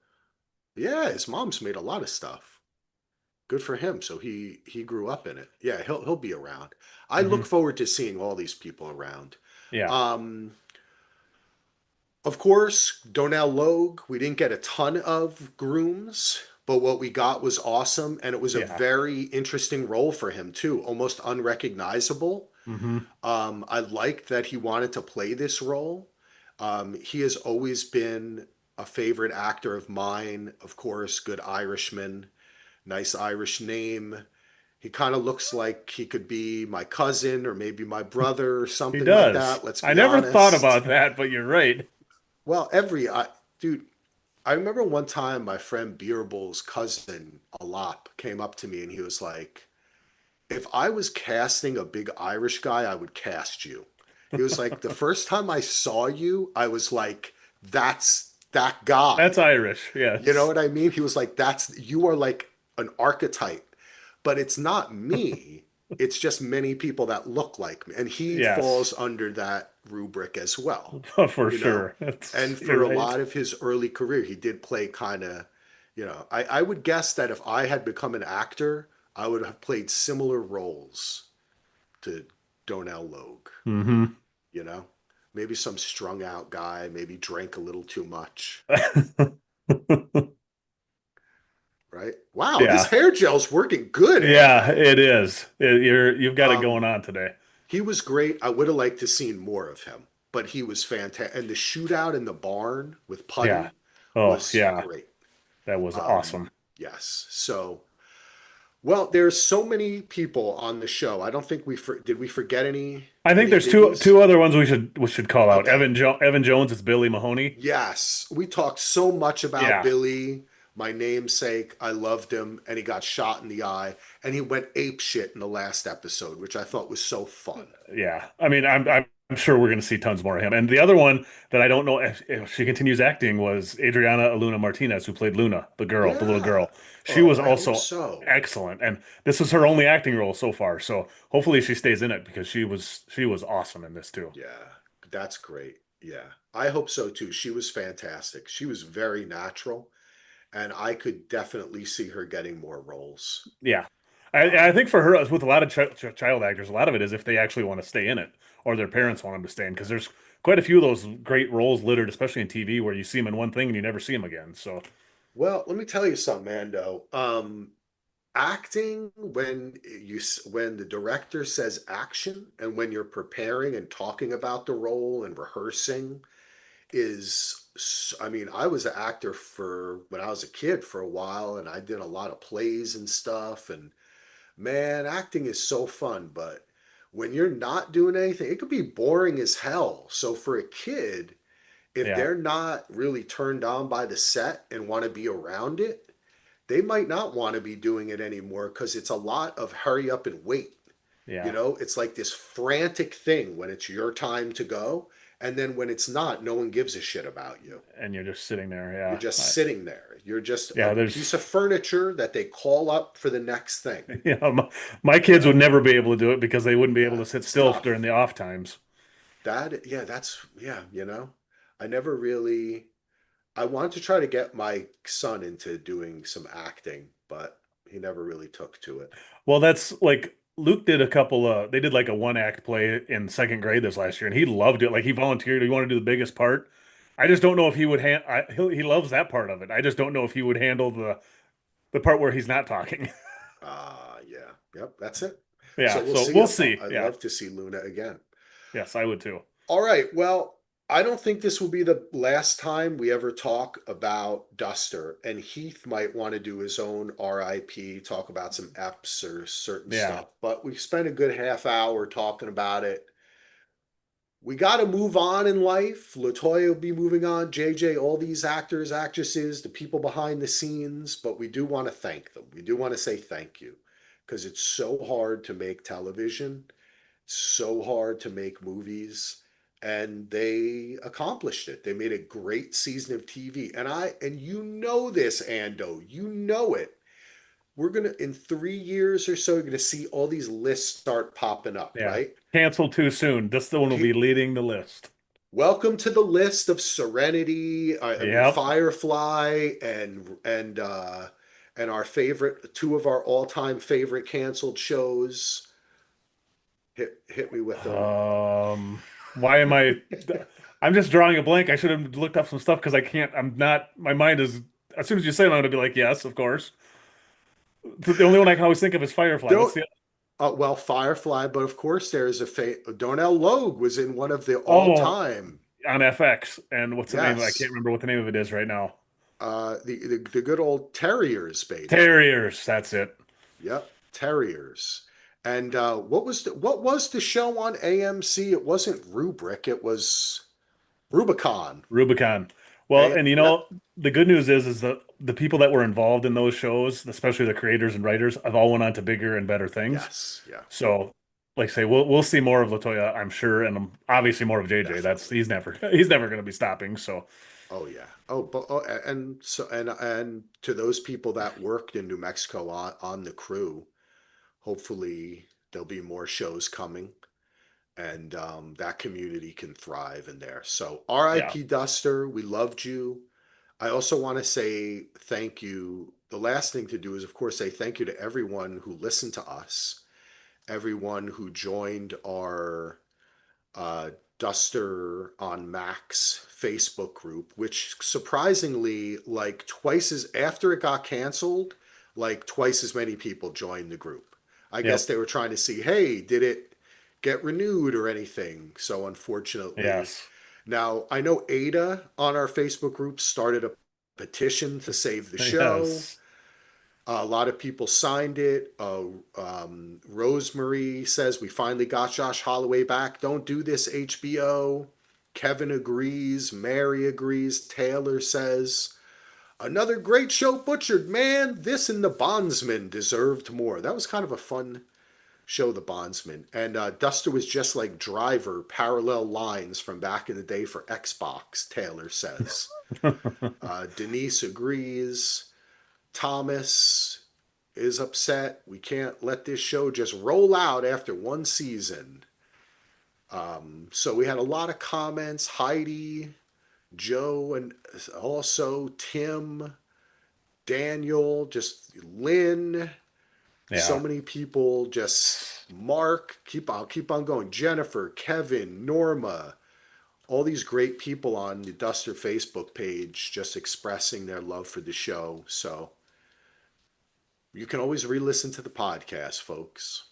Yeah, his mom's made a lot of stuff. Good for him. So he grew up in it. Yeah, he'll be around. I look Hmm. forward to seeing all these people around. Yeah, Um, of course, Donnell Logue, we didn't get a ton of grooms, but what we got was awesome, and it was a yeah. very interesting role for him too, almost unrecognizable. Hmm. I liked that he wanted to play this role. He has always been a favorite actor of mine. Of course, good Irishman, nice Irish name. He kind of looks like he could be my cousin or maybe my brother or He something like does. that. Let's I be never thought honest. about that, but you're right. Well, dude, I remember one time my friend Beerble's cousin, Alop, came up to me and he was like, if I was casting a big Irish guy, I would cast you. He was like, the first time I saw you, I was like, that's that guy. That's Irish. You know Yes. what I mean? He was like, you are like an archetype, but it's not me. It's just many people that look like me. And he Yes. falls under that rubric as well, For you know? sure. That's, And you're for a right. lot of his early career, he did play kind of, I would guess that if I had become an actor, I would have played similar roles to Donnell Logue, Hmm. you know? Maybe some strung out guy, maybe drank a little too much, right? Wow, this Yeah. hair gel's working good, Yeah, Ando. it is. You've got it going Um, on today. he was great. I would have liked to seen more of him, but he was fantastic. And the shootout in the barn with Yeah. Putty Oh, was yeah. great. That was Um, awesome. yes. So, well, there's so many people on the show. I don't think did we forget I think any there's two biggies? other ones we should call out. Okay. Evan Jones is Billy Mahoney. Yes, we talked so much about Yeah. Billy, my namesake. I loved him, and he got shot in the eye, and he went ape shit in the last episode, which I thought was so fun. Yeah. I mean, I'm sure we're going to see tons more of him. And the other one that I don't know if she continues acting was Adriana Luna Martinez, who played Luna, the little Yeah. girl. She Oh, was I hope also so. excellent, and this is her only acting role so far. So hopefully she stays in it because she was awesome in this too. Yeah, that's great. Yeah, I hope so too. She was fantastic. She was very natural, and I could definitely see her getting more roles. Yeah. I Um, think for her, as with a lot of child actors, a lot of it is if they actually want to stay in it or their yeah. parents want them to stay in, because there's quite a few of those great roles littered, especially in TV, where you see them in one thing and you never see them again. So, Well, let me tell you something, Mando. Acting when the director says action and when you're preparing and talking about the role and rehearsing I mean, I was an actor for when I was a kid for a while and I did a lot of plays and stuff and man, acting is so fun, but when you're not doing anything, it could be boring as hell. So for a kid, if yeah, they're not really turned on by the set and want to be around it, they might not want to be doing it anymore because it's a lot of hurry up and wait. yeah. It's like this frantic thing when it's your time to go. And then when it's not, no one gives a shit about you. And you're just sitting there. You're Yeah. just sitting there. You're just a Yeah. piece of furniture that they call up for the next thing, My you kids would know? never be able to do it because they wouldn't be able Yeah, to sit it's still during tough. the off times. Yeah, I never really, I wanted to try to get my son into doing some acting, but he never really took to it. Well, that's like Luke did they did like a one act play in second grade this last year and he loved it. Like he volunteered. He wanted to do the biggest part. I just don't know if he would he loves that part of it. I just don't know if he would handle the part where he's not talking. Yeah. Yep, that's it. So Yeah. we'll So see. we'll see. I'd Yeah. love to see Luna again. Yes, I would too. All right. Well, I don't think this will be the last time we ever talk about Duster, and Heath might want to do his own R.I.P., talk about some eps or certain Yeah. stuff. But we spent a good half hour talking about it. We got to move on in life. Latoya will be moving on. JJ, all these actors, actresses, the people behind the scenes, but we do want to thank them. We do want to say thank you because it's so hard to make television, so hard to make movies, and they accomplished it. They made a great season of TV. And you know this, Ando, you know it. We're gonna in 3 years or so, you're gonna see all these lists start popping up, Yeah. right? Cancel too soon. This the one will be leading the list. Welcome to the list of Serenity. I mean Yep. Firefly and our favorite, two of our all-time favorite canceled shows. Hit me with them. Um, why am I? I'm just drawing a blank. I should have looked up some stuff because I can't. I'm not. My mind is. As soon as you say it, I'm gonna be like, yes, of course. The only one I can always think of is Firefly. What's Don't the? well Firefly, but of course there's Darnell Logue was in one of the Oh, all-time. on FX. And what's the name? I can't Yes, remember what the name of it is right now. the good old Terriers, baby. Terriers. That's it. Yep, Terriers. And what was the show on AMC? It wasn't Rubric. It was Rubicon. Rubicon. Well, and Yep. the good news is that the people that were involved in those shows, especially the creators and writers, have all went on to bigger and better things. Yes. Yeah. So, like I say, we'll see more of Latoya, I'm sure, and obviously more of JJ. That's Definitely. he's never going to be stopping. So, Oh yeah. Oh, but and so and to those people that worked in New Mexico on the crew, hopefully there'll be more shows coming, and that community can thrive in there. So yeah, R.I.P. Duster, we loved you. I also want to say thank you. The last thing to do is, of course, say thank you to everyone who listened to us, everyone who joined our uh, Duster on Max Facebook group, which surprisingly, like twice as after it got canceled, like twice as many people joined the group. I guess yep, they were trying to see, hey, did it get renewed or anything? So unfortunately, yes, now I know Ada on our Facebook group started a petition to save the show. yes, A lot of people signed it. Rosemary says we finally got Josh Holloway back. Don't do this, HBO. Kevin agrees. Mary agrees. Taylor says another great show butchered. Man, this and The Bondsman deserved more. That was kind of a fun show, The Bondsman. And Duster was just like Driver, parallel lines from back in the day for Xbox. Taylor says. Denise agrees. Thomas is upset. We can't let this show just roll out after one season. So we had a lot of comments. Heidi, Joe, and also Tim, Daniel, just Lynn. So yeah, many people. Just Mark. Keep on going. Jennifer, Kevin, Norma. All these great people on the Duster Facebook page just expressing their love for the show. So you can always re-listen to the podcast, folks.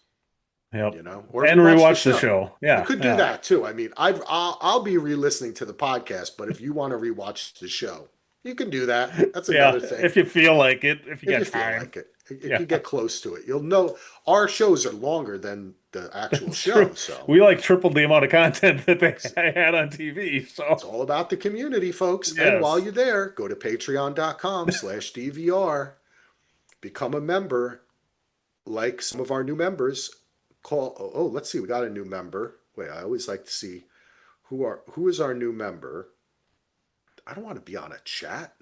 yep, Or and rewatch the rewatch the show. show. You Yeah, could do yeah, that too. I mean, I'll be re-listening to the podcast, but if you want to rewatch the show, you can do that. That's yeah. another thing. If you feel like it, if you If you got feel time, like it, you yeah. can get close to it. You'll know our shows are longer than the actual That's true. show, so We like tripled the amount of content that they it's had on TV. it's So all about the community, folks. And while yes, you're there, go to patreon.com/DVR, become a member, like some of our new members. Let's see, we got a new member. Wait, I always like to see who is our new member. I don't want to be on a chat.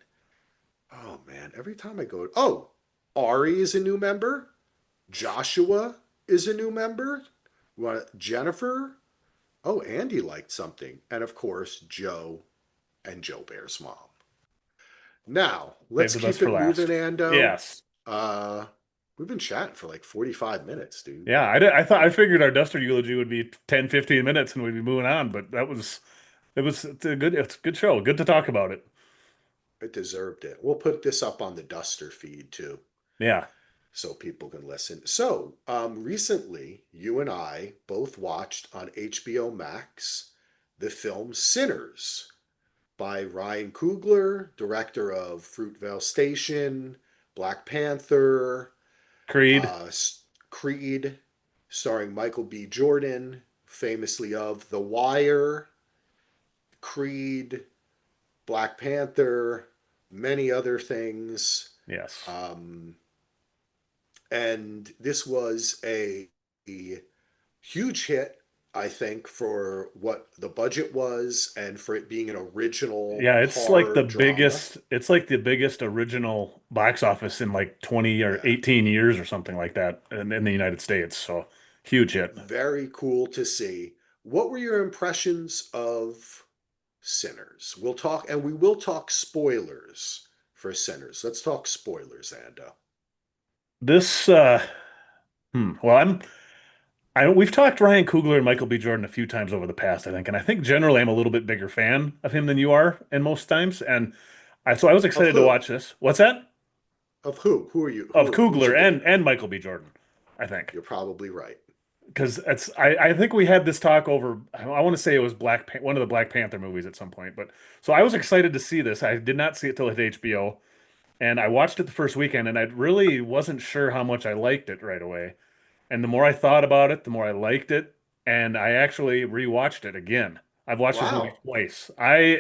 Oh man, every time I go, Ari is a new member. Joshua is a new member. Jennifer? Oh, Andy liked something. And of course, Joe and Joe Bear's mom. Now, save let's the best keep for it moving, last. Ando. Yes. Uh, we've been chatting for like 45 minutes, dude. Yeah, I figured our Duster eulogy would be 10, 15 minutes and we'd be moving on, but it's a good show. Good to talk about it. It deserved it. We'll put this up on the Duster feed too, Yeah. so people can listen. So, recently, you and I both watched on HBO Max the film Sinners by Ryan Coogler, director of Fruitvale Station, Black Panther, Creed. uh, Creed, starring Michael B. Jordan, famously of The Wire, Creed, Black Panther, many other things. Yes. Um, and this was a huge hit, I think, for what the budget was and for it being an original Yeah, horror drama. it's like the biggest original box office in like 20 or Yeah. 18 years or something like that in the United States. So huge hit. Very cool to see. What were your impressions of Sinners? We'll talk, and we will talk spoilers for Sinners. Let's talk spoilers, Ando. This well, I we've talked Ryan Coogler and Michael B. Jordan a few times over the past, I think, and I think generally I'm a little bit bigger fan of him than you are in most times. And I was Of excited to who? watch this. What's that? Of who? Who are you? Of Who's Coogler your bigger? and Michael B. Jordan, I think. You're probably right. Because I think we had this talk over I want to say it was one of the Black Panther movies at some point, but so I was excited to see this. I did not see it till it hit HBO, and I watched it the first weekend, and I really wasn't sure how much I liked it right away. And the more I thought about it, the more I liked it, and I actually rewatched it again. I've watched this movie Wow. twice. I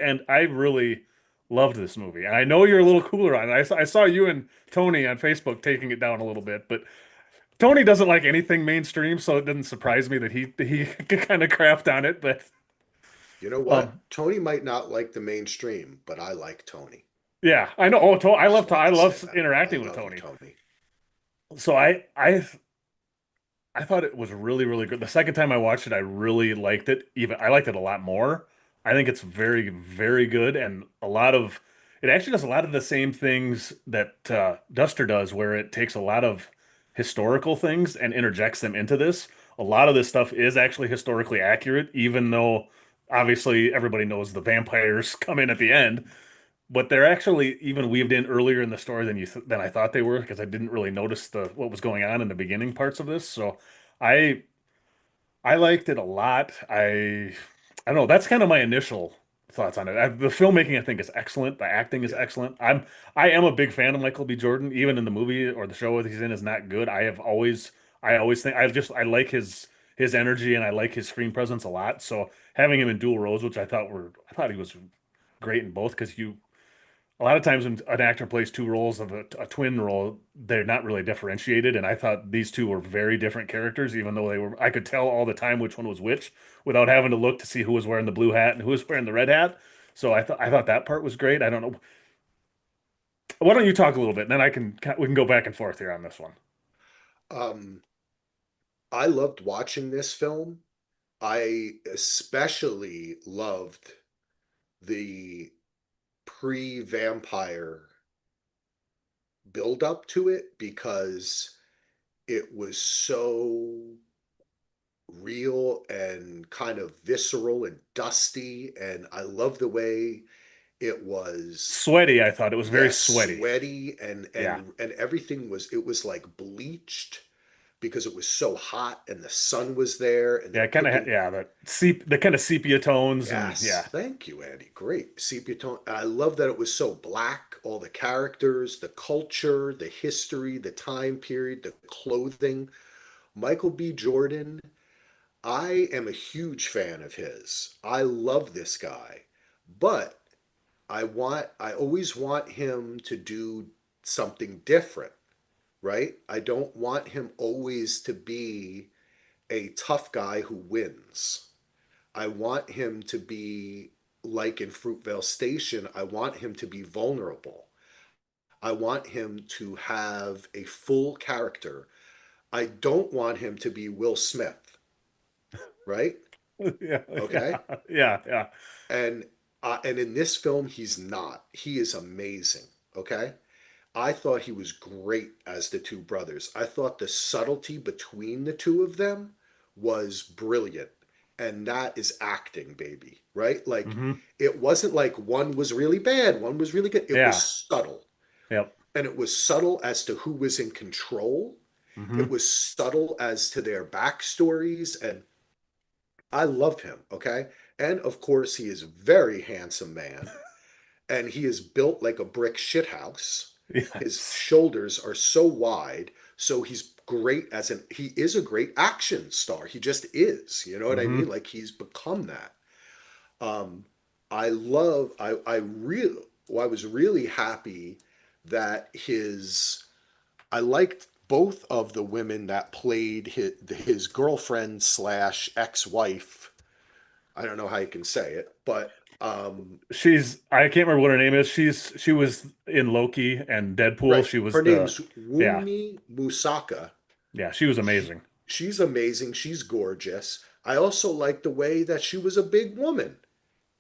really loved this movie. And I know you're a little cooler on it. I saw you and Tony on Facebook taking it down a little bit, but Tony doesn't like anything mainstream, so it doesn't surprise me that he kind of crapped on it. But You know what? um, Tony might not like the mainstream, but I like Tony. yeah, I know. Oh, Just I wanted to say love that. I interacting with love you, Tony. Tony. So I thought it was really good. The second time I watched it, I really liked it. Even I liked it a lot more. I think it's very good, and a lot of it actually does a lot of the same things that Duster does, where it takes a lot of historical things and interjects them into this. A lot of this stuff is actually historically accurate, even though obviously everybody knows the vampires come in at the end. But they're actually even weaved in earlier in the story than I thought they were because I didn't really notice the what was going on in the beginning parts of this. So I I liked it a lot. I don't know. That's kind of my initial thoughts on it. The filmmaking I think is excellent. The acting is Yeah. excellent. I am a big fan of Michael B. Jordan, even in the movie or the show that he's in is not good. I always think I like his energy and I like his screen presence a lot. So having him in dual roles, which I thought he was great in both because you a lot of times when an actor plays two roles of a twin role, they're not really differentiated. And I thought these two were very different characters, even though I could tell all the time which one was which without having to look to see who was wearing the blue hat and who was wearing the red hat. So I thought that part was great. I don't know. Why don't you talk a little bit, and then we can go back and forth here on this one. Um, I loved watching this film. I especially loved the pre-vampire build up to it because it was so real and kind of visceral and dusty, and I love the way it was. Sweaty, I thought it was very Yes, sweaty. sweaty, Yeah. and everything was, it was like bleached because it was so hot and the sun was there and they're Yeah, kind of picking. yeah, the kind of sepia tones and Yes, yeah. thank you, Andy. Great. Sepia tone. I love that it was so black, all the characters, the culture, the history, the time period, the clothing. Michael B. Jordan, I am a huge fan of his. I love this guy. But I always want him to do something different, right? I don't want him always to be a tough guy who wins. I want him to be like in Fruitvale Station, I want him to be vulnerable. I want him to have a full character. I don't want him to be Will Smith, right? Yeah, Okay? yeah, yeah, yeah. And and in this film he's not. He is amazing, okay? I thought he was great as the two brothers. I thought the subtlety between the two of them was brilliant. And that is acting, baby, right? Like Hmm. it wasn't like one was really bad, one was really good. It was Yeah. subtle. Yep. And it was subtle as to who was in control. It Hmm. was subtle as to their backstories. And I love him, okay? And of course, he is a very handsome man, and he is built like a brick shithouse. His Yes. shoulders are so wide, so he's great as an he is a great action star. He just is. You know what I mean? Hmm. Like he's become that. Um, I love. I was really happy that his. I liked both of the women that played his girlfriend slash ex-wife. I don't know how you can say it, but She's I can't remember what her name is. She was in Loki and Deadpool. right. She was Her the name's yeah. Wunmi Musaka. Yeah, she was She, amazing. she's amazing. She's gorgeous. I also like the way that she was a big woman,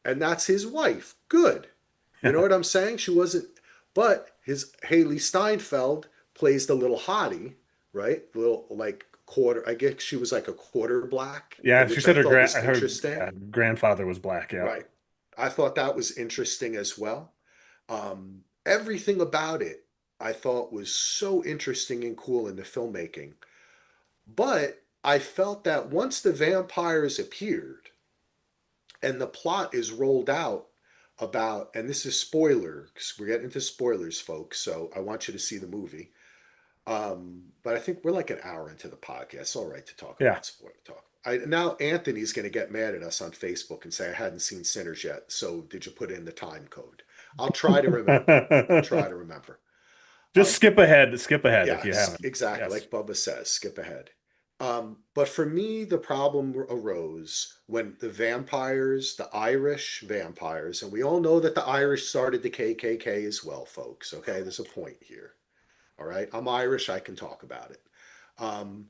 and that's his wife. Good. You know what I'm saying? She wasn't, but his Haley Steinfeld plays the little hottie, right? The little like quarter. I guess she was like a quarter black, Yeah, she which I said thought was her interesting. grandfather was black. Yeah. Right. I thought that was interesting as well. Everything about it I thought was so interesting and cool in the filmmaking. But I felt that once the vampires appeared and the plot is rolled out about, and this is spoilers, we're getting into spoilers, folks, so I want you to see the movie. But I think we're like an hour into the podcast. It's all right to talk Yeah. about spoiler talk. Now Anthony's going to get mad at us on Facebook and say I hadn't seen Sinners yet. So did you put in the time code? I'll try to remember. I'll try to remember. Just Um, skip ahead if yeah, you haven't. exactly. Yes. Like Bubba says, skip ahead. But for me, the problem arose when the vampires, the Irish vampires, and we all know that the Irish started the KKK as well, folks. Okay, there's a point here. All right, I'm Irish, I can talk about it. Um,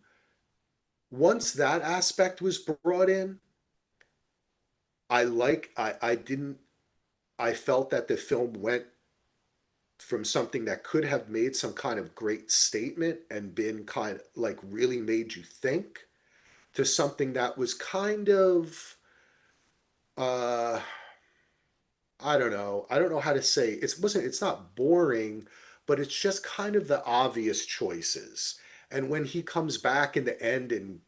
Once that aspect was brought in, I didn't I felt that the film went from something that could have made some kind of great statement and been kind of like really made you think to something that was kind of uh I don't know. I don't know how to say. It's not boring, but it's just kind of the obvious choices. And when he comes back in the end and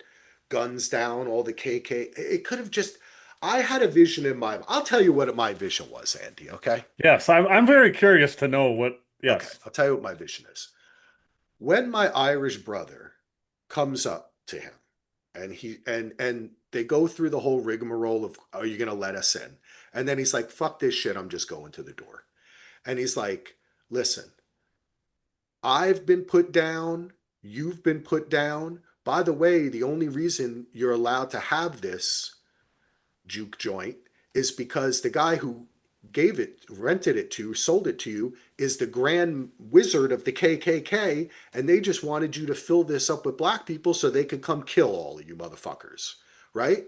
guns down all the KK, it could have just I had a vision in my I'll tell you what my vision was, Andy, okay? Yes, I'm very curious to know what. Okay, Yes. I'll tell you what my vision is. When my Irish brother comes up to him and they go through the whole rigmarole of are you going to let us in? And then he's like, fuck this shit, I'm just going to the door. And he's like, listen, I've been put down. You've been put down. By the way, the only reason you're allowed to have this juke joint is because the guy who gave it, rented it to, sold it to you, is the grand wizard of the KKK, and they just wanted you to fill this up with black people so they could come kill all of you motherfuckers, right?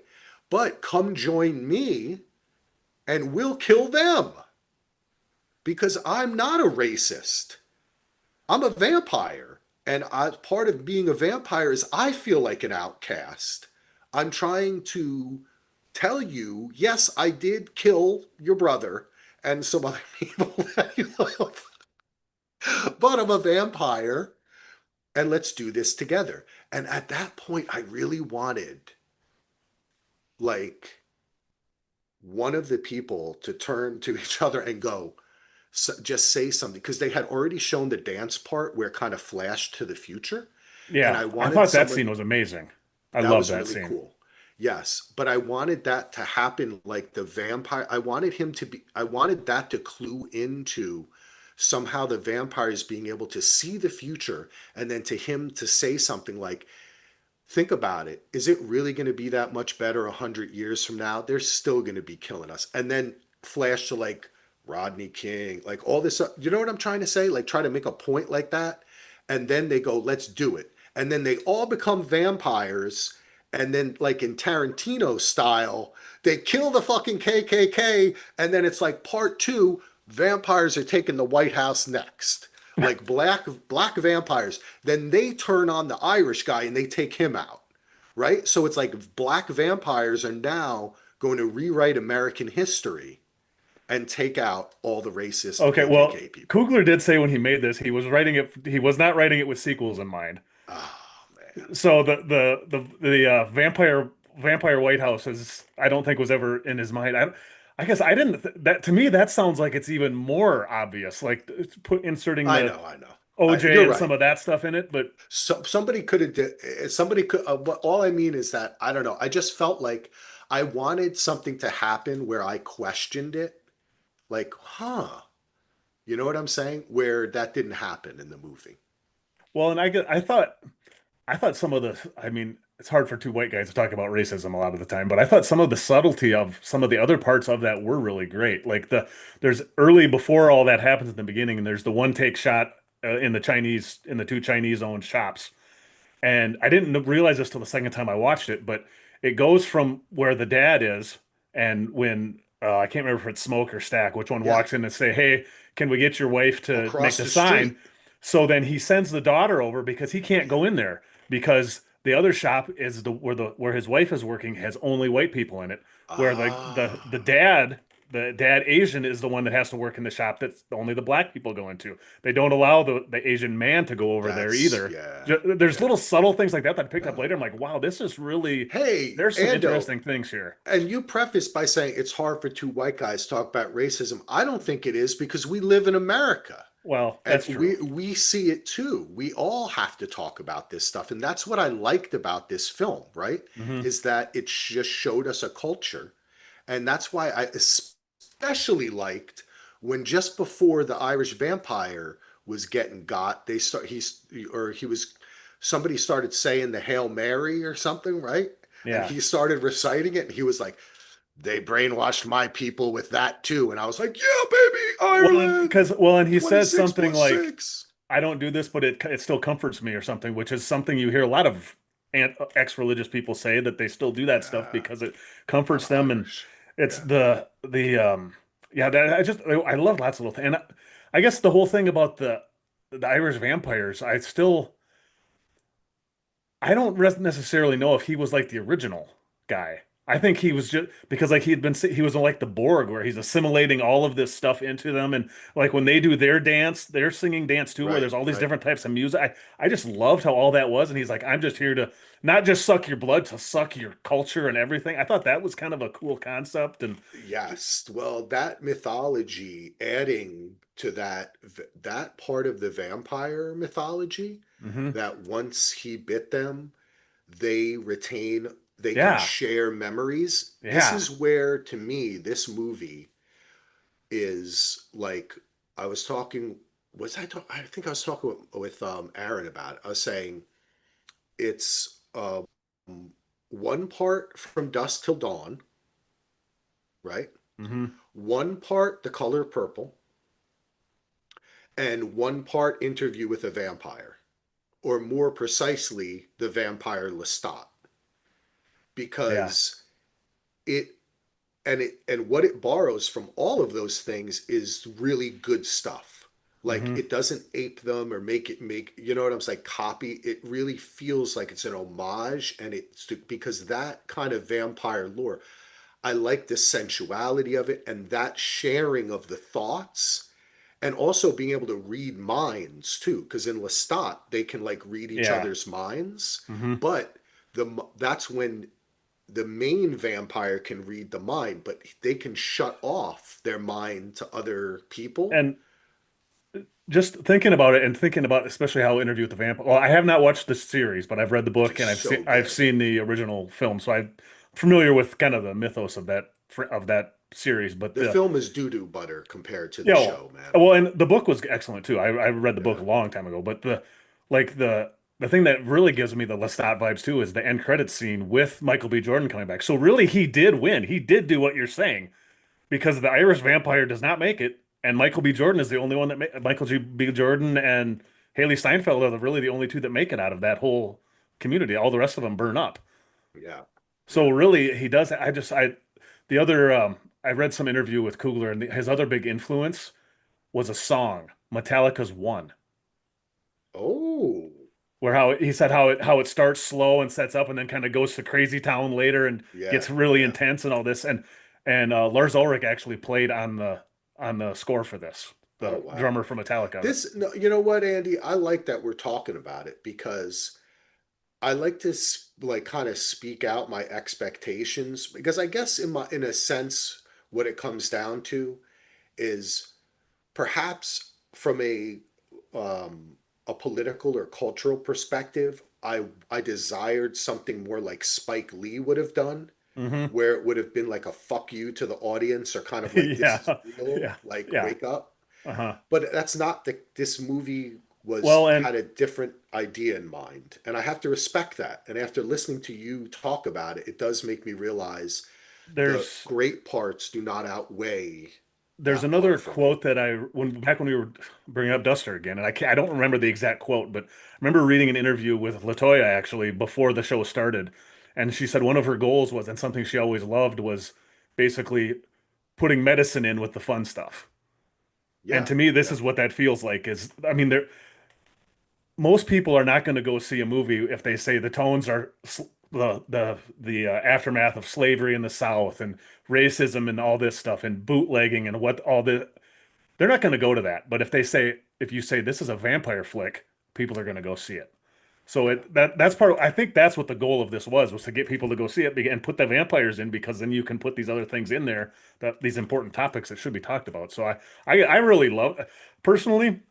But come join me and we'll kill them because I'm not a racist. I'm a vampire. And part of being a vampire is I feel like an outcast. I'm trying to tell you, yes, I did kill your brother and some other people that you love, but I'm a vampire and let's do this together. And at that point, I really wanted like one of the people to turn to each other and go, just say something because they had already shown the dance part where it kind of flashed to the future. And Yeah, I I wanted thought that someone scene was amazing. I that love was that really scene. cool. Yes, but I wanted that to happen like the vampire. I wanted him to be, I wanted that to clue into somehow the vampires being able to see the future and then to him to say something like, think about it. Is it really going to be that much better 100 years from now? They're still going to be killing us. And then flash to like Rodney King, like all this. You know what I'm trying to say? Like try to make a point like that. And then they go, let's do it. And then they all become vampires. And then, like in Tarantino style, they kill the fucking KKK. And then it's like part two vampires are taking the White House next like black vampires. Then they turn on the Irish guy and they take him out, right? So it's like black vampires are now going to rewrite American history and take out all the racist Okay, well, KKK people. Coogler did say when he made this, he was writing it. He was not writing it with sequels in mind. Oh man, So the vampire Vampire White House is, I don't think was ever in his mind. I guess I didn't, that to me, that sounds like it's even more obvious, like inserting the I know. OJ You're and some right. of that stuff in it. But So somebody could have did, somebody could, but all I mean is that, I don't know. I just felt like I wanted something to happen where I questioned it. Like, huh, you know what I'm saying? Where that didn't happen in the movie. well, and I thought some of the, I mean, it's hard for two white guys to talk about racism a lot of the time, but I thought some of the subtlety of some of the other parts of that were really great. Like there's early before all that happens in the beginning, and there's the one take shot in the two Chinese owned shops. And I didn't realize this till the second time I watched it, but it goes from where the dad is, and when I can't remember if it's Smoke or Stack, which one Yeah, walks in and say, "Hey, can we get your wife to make across the the sign?" street. So then he sends the daughter over because he can't Yeah. go in there because the other shop is where his wife is working has only white people in it. Where Ah, the dad Asian is the one that has to work in the shop that's only the black people go into. They don't allow the Asian man to go over there that's, either. yeah, There's yeah. little subtle things like that that I picked up Oh. later. I'm like, wow, this is really, Hey, there's some Ando, interesting things here. and you preface by saying it's hard for two white guys to talk about racism. I don't think it is because we live in America. Well, And that's true. we see it too. We all have to talk about this stuff. And that's what I liked about this film, right? Hmm. Is that it just showed us a culture. And that's why I especially liked when just before the Irish vampire was getting got, he was somebody started saying the Hail Mary or something, right? And Yeah. he started reciting it and he was like, they brainwashed my people with that too. And I was like, yeah, baby, Ireland, And he said 26 something plus like, 6. "I don't do this, but it still comforts me," or something, which is something you hear a lot of ex-religious people say that they still do that stuff Yeah, because it I'm comforts them, and Irish. it's Yeah. the yeah, that I love lots of little things, and I guess the whole thing about the Irish vampires, I don't necessarily know if he was like the original guy. I think he was just because like he was like the Borg where he's assimilating all of this stuff into them, and like when they do their dance, their singing dance too, where Right, there's all these right. different types of music. I just loved how all that was, and he's like, I'm just here to not just suck your blood, to suck your culture and everything. I thought that was kind of a cool concept, and Yes. Well, that mythology adding to that part of the vampire mythology, hmm that once he bit them, they can yeah, share memories. This yeah, is where to me this movie is like, I was talking I think I was talking with Aaron about it. I was saying it's one part from dusk till dawn, right? hmm One part the color purple, and one part interview with a vampire, or more precisely, the vampire Lestat, yeah, because it and what it borrows from all of those things is really good stuff. Like hmm it doesn't ape them or make, you know what I'm saying, copy. It really feels like it's an homage, and it's because that kind of vampire lore, I like the sensuality of it and that sharing of the thoughts, and also being able to read minds too, because in Lestat they can like read each yeah. other's minds. hmm But that's when the main vampire can read the mind, but they can shut off their mind to other people. And just thinking about it and thinking about especially how Interview with the Vampire. Well, I have not watched the series, but I've read the Which book is and so I've good. seen the original film, so I'm familiar with kind of the mythos of that series. But The film is doo doo butter compared to the you know, show, man. well, and the book was excellent too. I read the book Yeah. a long time ago, but like the thing that really gives me the Lestat vibes too is the end credits scene with Michael B. Jordan coming back. So really, he did win. He did do what you're saying because the Irish vampire does not make it, and Michael B. Jordan is the only one that B. Jordan and Haley Steinfeld are really the only two that make it out of that whole community. All the rest of them burn up. Yeah. So Yeah. really, he does. The other I read some interview with Coogler, and his other big influence was a song, Metallica's "One," Oh, where how he said how it starts slow and sets up, and then kind of goes to crazy town later and yeah. gets really Yeah. intense and all this. And Lars Ulrich actually played on the score for this, Oh, the wow. drummer for Metallica. This, no, you know what, Andy? I like that we're talking about it because I like to like kind of speak out my expectations because I guess in a sense what it comes down to is perhaps from a political or cultural perspective, I desired something more like Spike Lee would have done, Hmm. where it would have been like a fuck you to the audience or kind of like this is Yeah, real, yeah, like yeah. wake up. Uh-huh. But that's not this movie Well, was and had a different idea in mind, and I have to respect that. And after listening to you talk about it, it does make me realize the there's great parts do not outweigh there's that part another for me. quote that I when back when we were bringing up Duster again, and I don't remember the exact quote, but I remember reading an interview with Latoya actually before the show started, and she said one of her goals was, and something she always loved was basically putting medicine in with the fun stuff. And Yeah, to me, this yeah, is what that feels like. Is I mean, there most people are not going to go see a movie if they say the tones are the aftermath of slavery in the South and racism and all this stuff and bootlegging and what all the they're not going to go to that. But if you say this is a vampire flick, people are going to go see it. So yeah. that's part of, I think that's what the goal of this was to get people to go see it and put the vampires in because then you can put these other things in there that these important topics that should be talked about. So I really love personally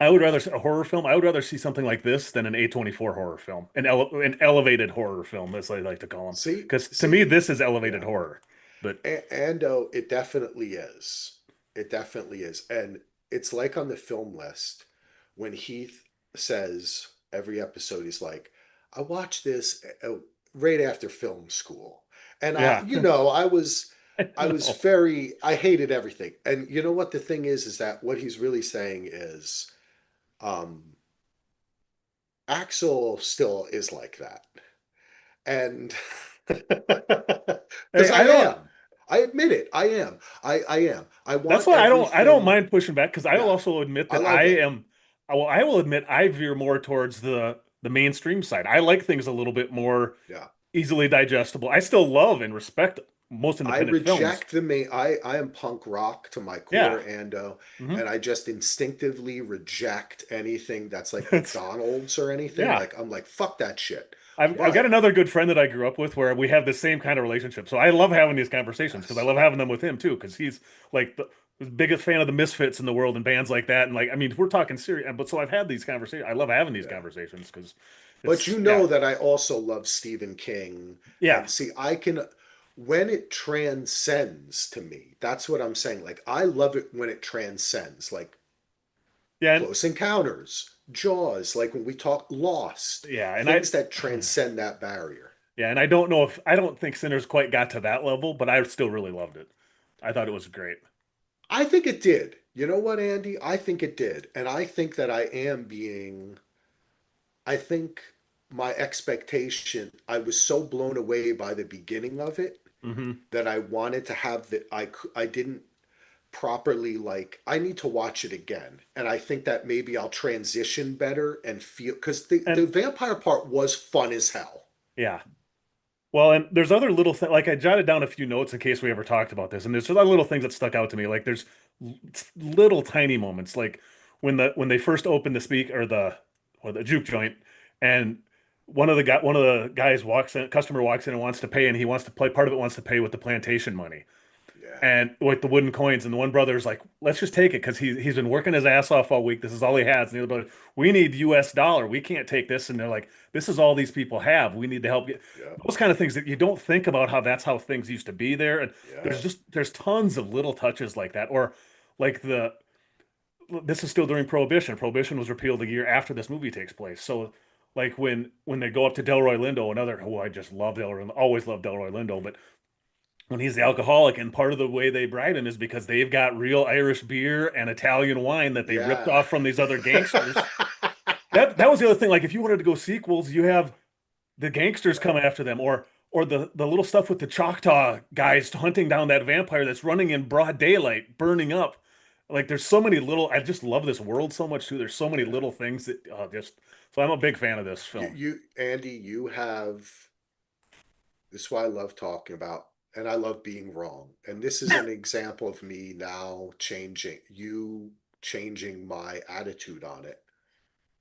I would rather see a horror film. I would rather see something like this than an A24 horror film, an elevated horror film, as I like to call them. Because to me, See, this is elevated yeah. horror. But And oh, it definitely is. It definitely is. And it's like on the film list when Heath says every episode, he's like, I watched this right after film school. And yeah, I I was know. very, I hated everything. And you know what the thing is that what he's really saying is, um, Axel still is like that. And Hey, because I I don't. am. I admit it. I am. I am. I That's want why I don't everything. mind pushing back because I'll Yeah, also admit I that love it. I will admit I veer more towards the mainstream side. I like things a little bit more Yeah. easily digestible. I still love and respect most I independent films. reject the main. I am punk rock to my core, Yeah. and Hmm. I just instinctively reject anything that's like It's McDonald's or anything. yeah. Like I'm like fuck that shit. I've got But another good friend that I grew up with where we have the same kind of relationship. So I love having these conversations because I yes, love having them with him too because he's like the biggest fan of the Misfits in the world and bands like that. And like I mean, we're talking serious, but so I've had these conversations. I love having these yeah. conversations because But it's you yeah, know that I also love Stephen King, yeah, and see, I can when it transcends to me. That's what I'm saying. Like I love it when it transcends. Like yeah, and Close Encounters, Jaws, like when we talk Lost, yeah, and things that transcend that barrier. yeah, and I don't know if I don't think Sinners quite got to that level, but I still really loved it. I thought it was great. I think it did. You know what, Andy? I think it did. And I think that I think my expectation, I was so blown away by the beginning of it Hmm. that I wanted to have that I didn't properly like I need to watch it again. And I think that maybe I'll transition better and feel because the And vampire part was fun as hell. yeah. Well, and there's other little things like I jotted down a few notes in case we ever talked about this, and there's other little things that stuck out to me. Like there's little tiny moments, like when they first open the speak or the juke joint, and one of the guys walks in, customer walks in and wants to pay, and he wants to play part of it wants to pay with the plantation money Yeah. and with the wooden coins, and the one brother's like, let's just take it because he's been working his ass off all week. This is all he has, and the other brother, we need U.S. dollar. We can't take this, and they're like, this is all these people have. We need to help you Yeah. those kind of things that you don't think about how that's how things used to be there. And Yeah. there's tons of little touches like that. Or like this is still during Prohibition. Prohibition was repealed a year after this movie takes place. So like when they go up to Delroy Lindo, I just love Delroy, always loved Delroy Lindo, but when he's the alcoholic, and part of the way they bribe him is because they've got real Irish beer and Italian wine that they ripped Yeah. off from these other gangsters. That was the other thing. Like if you wanted to go sequels, you have the gangsters Yeah. come after them, or the little stuff with the Choctaw guys hunting down that vampire that's running in broad daylight, burning up. Like there's so many little. I just love this world so much too. There's so many Yeah. little things that just. So I'm a big fan of this You, film. you, Andy, you have this is why I love talking about, and I love being wrong. And this is an example of me now changing my attitude on it.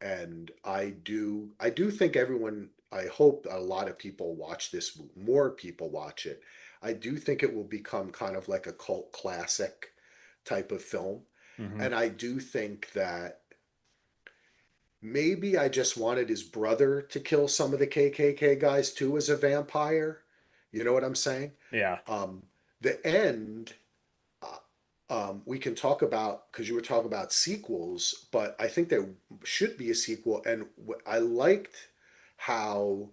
And I do think everyone I hope a lot of people watch this, more people watch it. I do think it will become kind of like a cult classic type of film. Hmm. And I do think that maybe I just wanted his brother to kill some of the KKK guys too as a vampire. You know what I'm saying? Yeah. Um, the end, we can talk about because you were talking about sequels, but I think there should be a sequel. And I liked how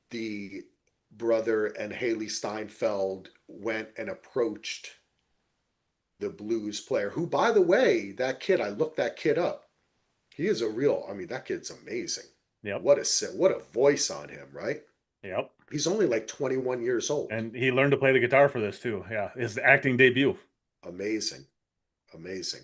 the brother and Haley Steinfeld went and approached the blues player, who, by the way, that kid, I looked that kid up. He is a real, I mean, that kid's amazing. Yep. What a voice on him, right? Yep. He's only like 21 years old. And he learned to play the guitar for this too. Yeah. His acting debut. Amazing. Amazing.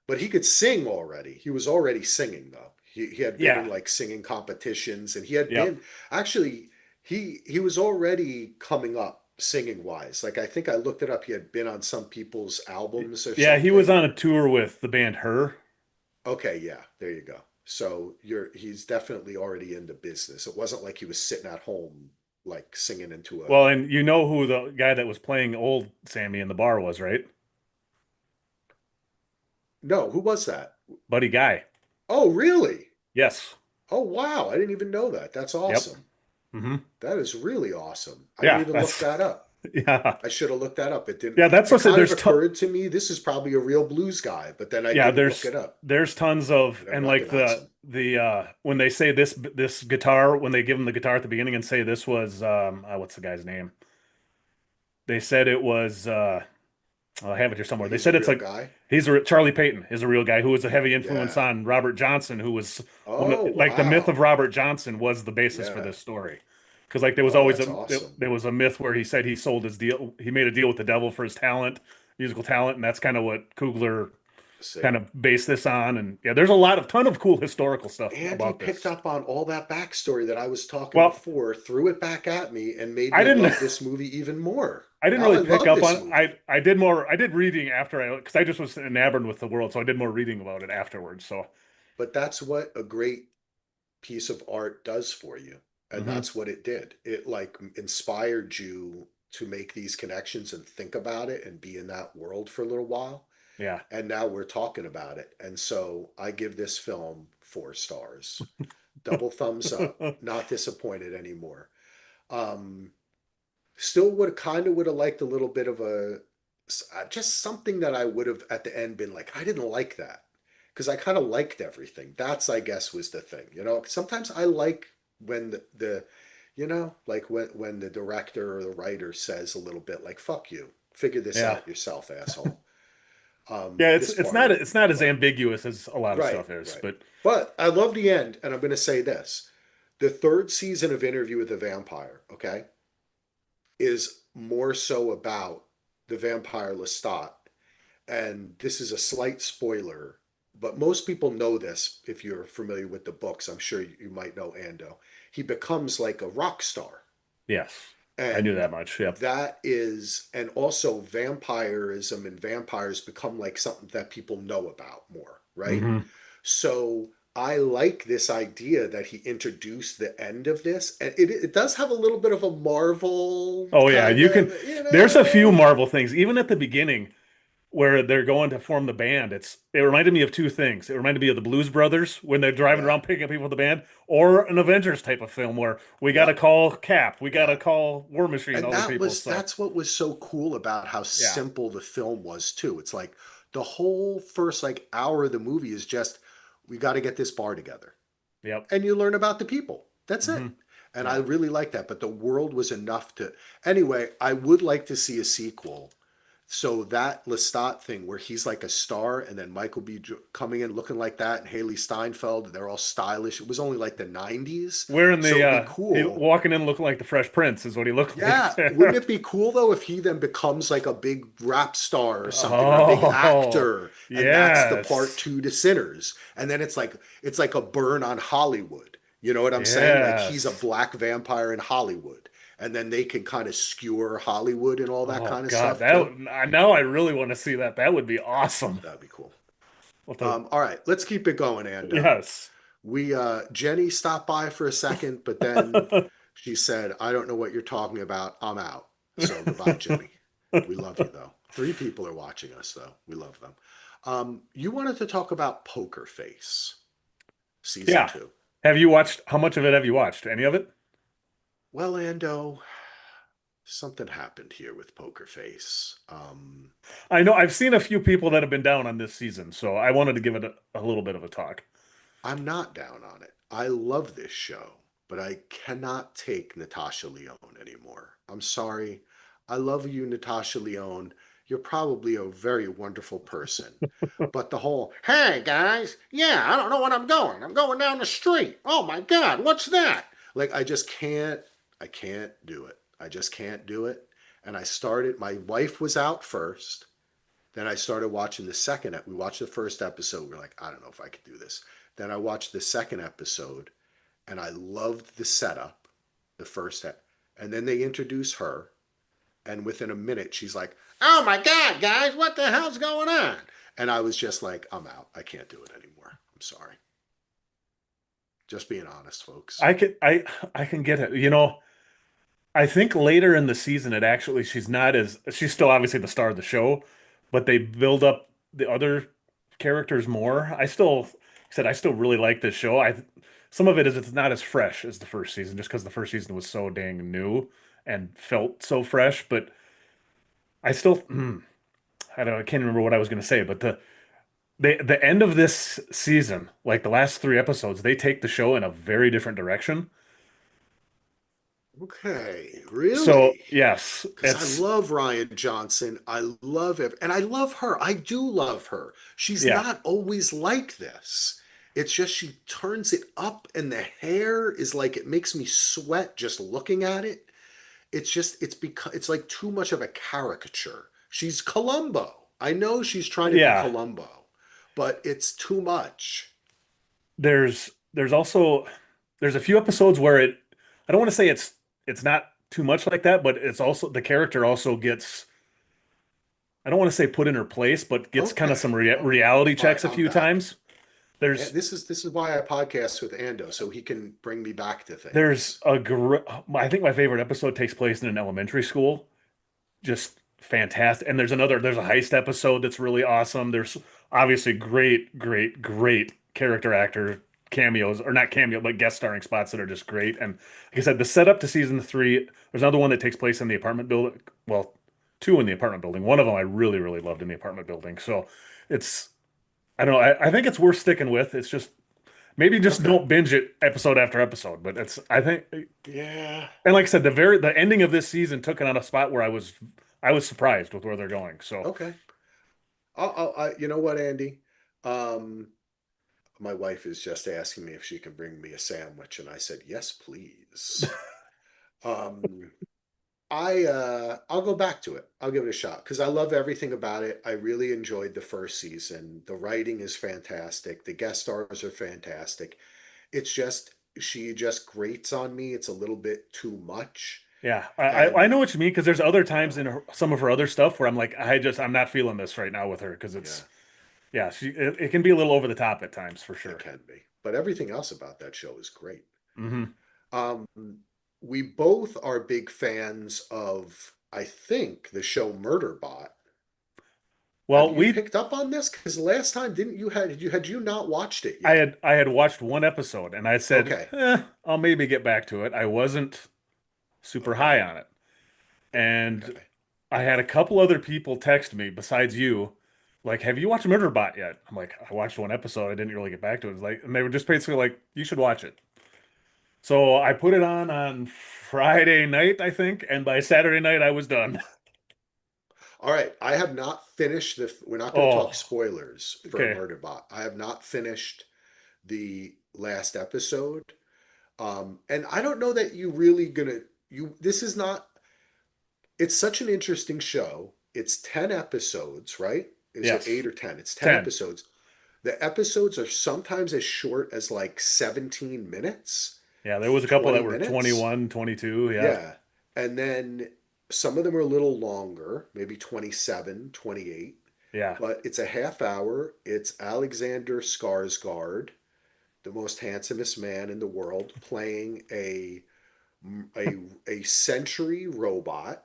But he could sing already. He was already singing though. He had been in Yeah. like singing competitions and he had Yep. been actually he was already coming up singing wise. Like I think I looked it up. He had been on some people's albums or Yeah, he was something. on a tour with the band Her. Okay, yeah, there you go. So he's definitely already in the business. It wasn't like he was sitting at home like singing into a Well, and you know who the guy that was playing old Sammy in the bar was, right? No, who was that? Buddy Guy. Oh, really? Yes. Oh, wow. I didn't even know that. That's Yep. awesome. Hmm. That is really awesome. I didn't Yeah, even look that's that up. yeah. I should have looked that up. It didn't, Yeah, that's it what I said. kind of occurred to me this is probably a real blues guy, but then I Yeah, didn't look it up. there's tons I of, didn't and like recognize the him. when they say this guitar, when they give him the guitar at the beginning and say this was what's the guy's name? They said it was I have it here somewhere. They He's a said it's real like guy. Charlie Payton is a real guy who was a heavy influence Yeah. on Robert Johnson, who was one of Oh, like the myth of wow. Robert Johnson was the basis for Yeah. this story. Because like there was Oh, always that's awesome. there was a myth where he said he sold his deal, he made a deal with the devil for his talent, musical talent, and that's kind of what Kugler See. kind of based this on. And yeah, there's a ton of cool historical stuff Andy about picked this. up on all that backstory that I was talking Well, before, threw it back at me, and made I me didn't love this movie even more. I didn't Now really I pick love up this on movie. I did reading after I because I just was enamored with the world, so I did more reading about it afterwards. So, But that's what a great piece of art does for you. And hmm, that's what it did. It like inspired you to make these connections and think about it and be in that world for a little while. yeah. And now we're talking about it. And so I give this film 4 stars. Double thumbs up. Not disappointed anymore. Um, Still would have liked a little bit of a just something that I would have at the end been like, I didn't like that because I kind of liked everything. That's I guess was the thing. Sometimes I like when like when the director or the writer says a little bit like, fuck you, figure this Yeah. out yourself, asshole. Yeah, This part, it's not as but ambiguous as a lot of right, stuff is, right. but But I love the end, and I'm going to say this: the third season of Interview with the Vampire, okay, is more so about the vampire Lestat. And this is a slight spoiler, but most people know this if you're familiar with the books. I'm sure you might know Ando. He becomes like a rock star. yes. I knew And that much. Yep. and also vampirism and vampires become like something that people know about more, right? Hmm. So I like this idea that he introduced the end of this, and it does have a little bit of a Marvel Oh yeah, kind you can of, there's a few Marvel things even at the beginning where they're going to form the band. It reminded me of two things. It reminded me of the Blues Brothers when they're driving yeah, around picking up people with the band, or an Avengers type of film where we got to yep, call Cap, we got to yeah. call War Machine, And other people. So that's what was so cool about how yeah, simple the film was too. It's like the whole first like hour of the movie is just we got to get this bar together. yep, And you learn about the people. That's hmm, it. And I yeah. really like that. But the world was enough to. Anyway, I would like to see a sequel. So that Lestat thing where he's like a star and then Michael B. Coming in looking like that and Haley Steinfeld, and they're all stylish. It was only like the 90s. Wearing So the it'd be he cool. walking in looking like the Fresh Prince is what he looked like. Yeah, wouldn't it be cool though if he then becomes like a big rap star or something or a big Oh, actor and that's the part yes. two to Sinners and then it's like a burn on Hollywood. You know what I'm saying? Like he's a Yes. black vampire in Hollywood and then they can kind of skewer Hollywood and all that Oh kind of God, stuff too. now I really want to see that. That would be awesome. That'd be cool. What the All right, let's keep it going, Ando. yes. We Jenny stopped by for a second, but then she said, "I don't know what you're talking about. I'm out." So goodbye, Jenny. We love you though. Three people are watching us though. We love them. You wanted to talk about Poker Face season Yeah. two. Have you watched, how much of it have you watched? Any of it? Well, Ando, something happened here with Poker Face. I know I've seen a few people that have been down on this season, so I wanted to give it a little bit of a talk. I'm not down on it. I love this show, but I cannot take Natasha Lyonne anymore. I'm sorry. I love you, Natasha Lyonne. You're probably a very wonderful person. But the whole, hey guys, yeah, I don't know what I'm going. I'm going down the street. Oh my God, what's that? Like, I can't do it. I just can't do it. And I started, my wife was out first. Then I started watching the second. We watched the first episode. We're like, I don't know if I could do this. Then I watched the second episode, and I loved the setup, the first, and then they introduce her, and within a minute, she's like, "Oh my God, guys, what the hell's going on?" And I was just like, "I'm out. I can't do it anymore. I'm sorry." Just being honest, folks. I can get it. I think later in the season it actually she's still obviously the star of the show, but they build up the other characters more. I still really like this show. I Some of it is it's not as fresh as the first season just because the first season was so dang new and felt so fresh, but I still I don't know, I can't remember what I was going to say, but the end of this season, like the last three episodes, they take the show in a very different direction. Okay, So, really? yes, Because I it's love Ryan Johnson. I love it. And I love her. I do love her. She's yeah. not always like this. It's just she turns it up and the hair is like it makes me sweat just looking at it. It's like too much of a caricature. She's Columbo. I know she's trying to be Yeah, Columbo, but it's too much. there's also there's a few episodes where I don't want to say it's not too much like that, but it's also the character also gets I don't want to say put in her place, but gets kind of some Okay. Well, reality all right, checks a I'm few back. times. There's This is why I podcast with Ando, so he can bring me back to there's things. a gr I think my favorite episode takes place in an elementary school. Just fantastic. And there's a heist episode that's really awesome. There's obviously great character actor cameos, or not cameo, but guest starring spots that are just great. And like I said, the setup to season three, there's another one that takes place in the apartment building. Well, two in the apartment building. One of them I really loved in the apartment building. So it's, I don't know, I think it's worth sticking with. It's just maybe just Okay. don't binge it episode after episode. But it's, I think, Yeah. and like I said, the ending of this season took it on a spot where I was surprised with where they're going. So, Okay. You know what, Andy? Um, my wife is just asking me if she can bring me a sandwich, and I said, yes, please. Um, I'll go back to it. I'll give it a shot because I love everything about it. I really enjoyed the first season. The writing is fantastic. The guest stars are fantastic. It's just she just grates on me. It's a little bit too much. yeah, I And know what you mean because there's other you times know, in some of her other stuff where I'm like, I'm not feeling this right now with her because yeah, yeah, it can be a little over the top at times for it sure. can be. But everything else about that show is great. Hmm. Um, we both are big fans of, I think, the show Murderbot. Have Well, you picked up on this? Because last time, didn't you had you not watched it yet? I had watched one episode and I said, Okay, I'll maybe get back to it. I wasn't super high okay, on it, and okay. I had a couple other people text me besides you, like, "Have you watched Murderbot yet?" I'm like, "I watched one episode. I didn't really get back to it." It's like, and they were just basically like, "You should watch it." So I put it on Friday night, I think, and by Saturday night I was done. All right, I have not finished the. We're not going to talk Oh, spoilers for okay. Murderbot. I have not finished the last episode. And I don't know that you really gonna you. This is not. It's such an interesting show. It's 10 episodes, right? Is it Yes. 8 or 10? It's ten 10. episodes. The episodes are sometimes as short as like 17 minutes, Yeah, there was a couple 20 that were minutes. 21, 22. Yeah. Yeah. And then some of them are a little longer, maybe 27, 28. Yeah. But it's a half hour. It's Alexander Skarsgård, the most handsomest man in the world, playing a a century robot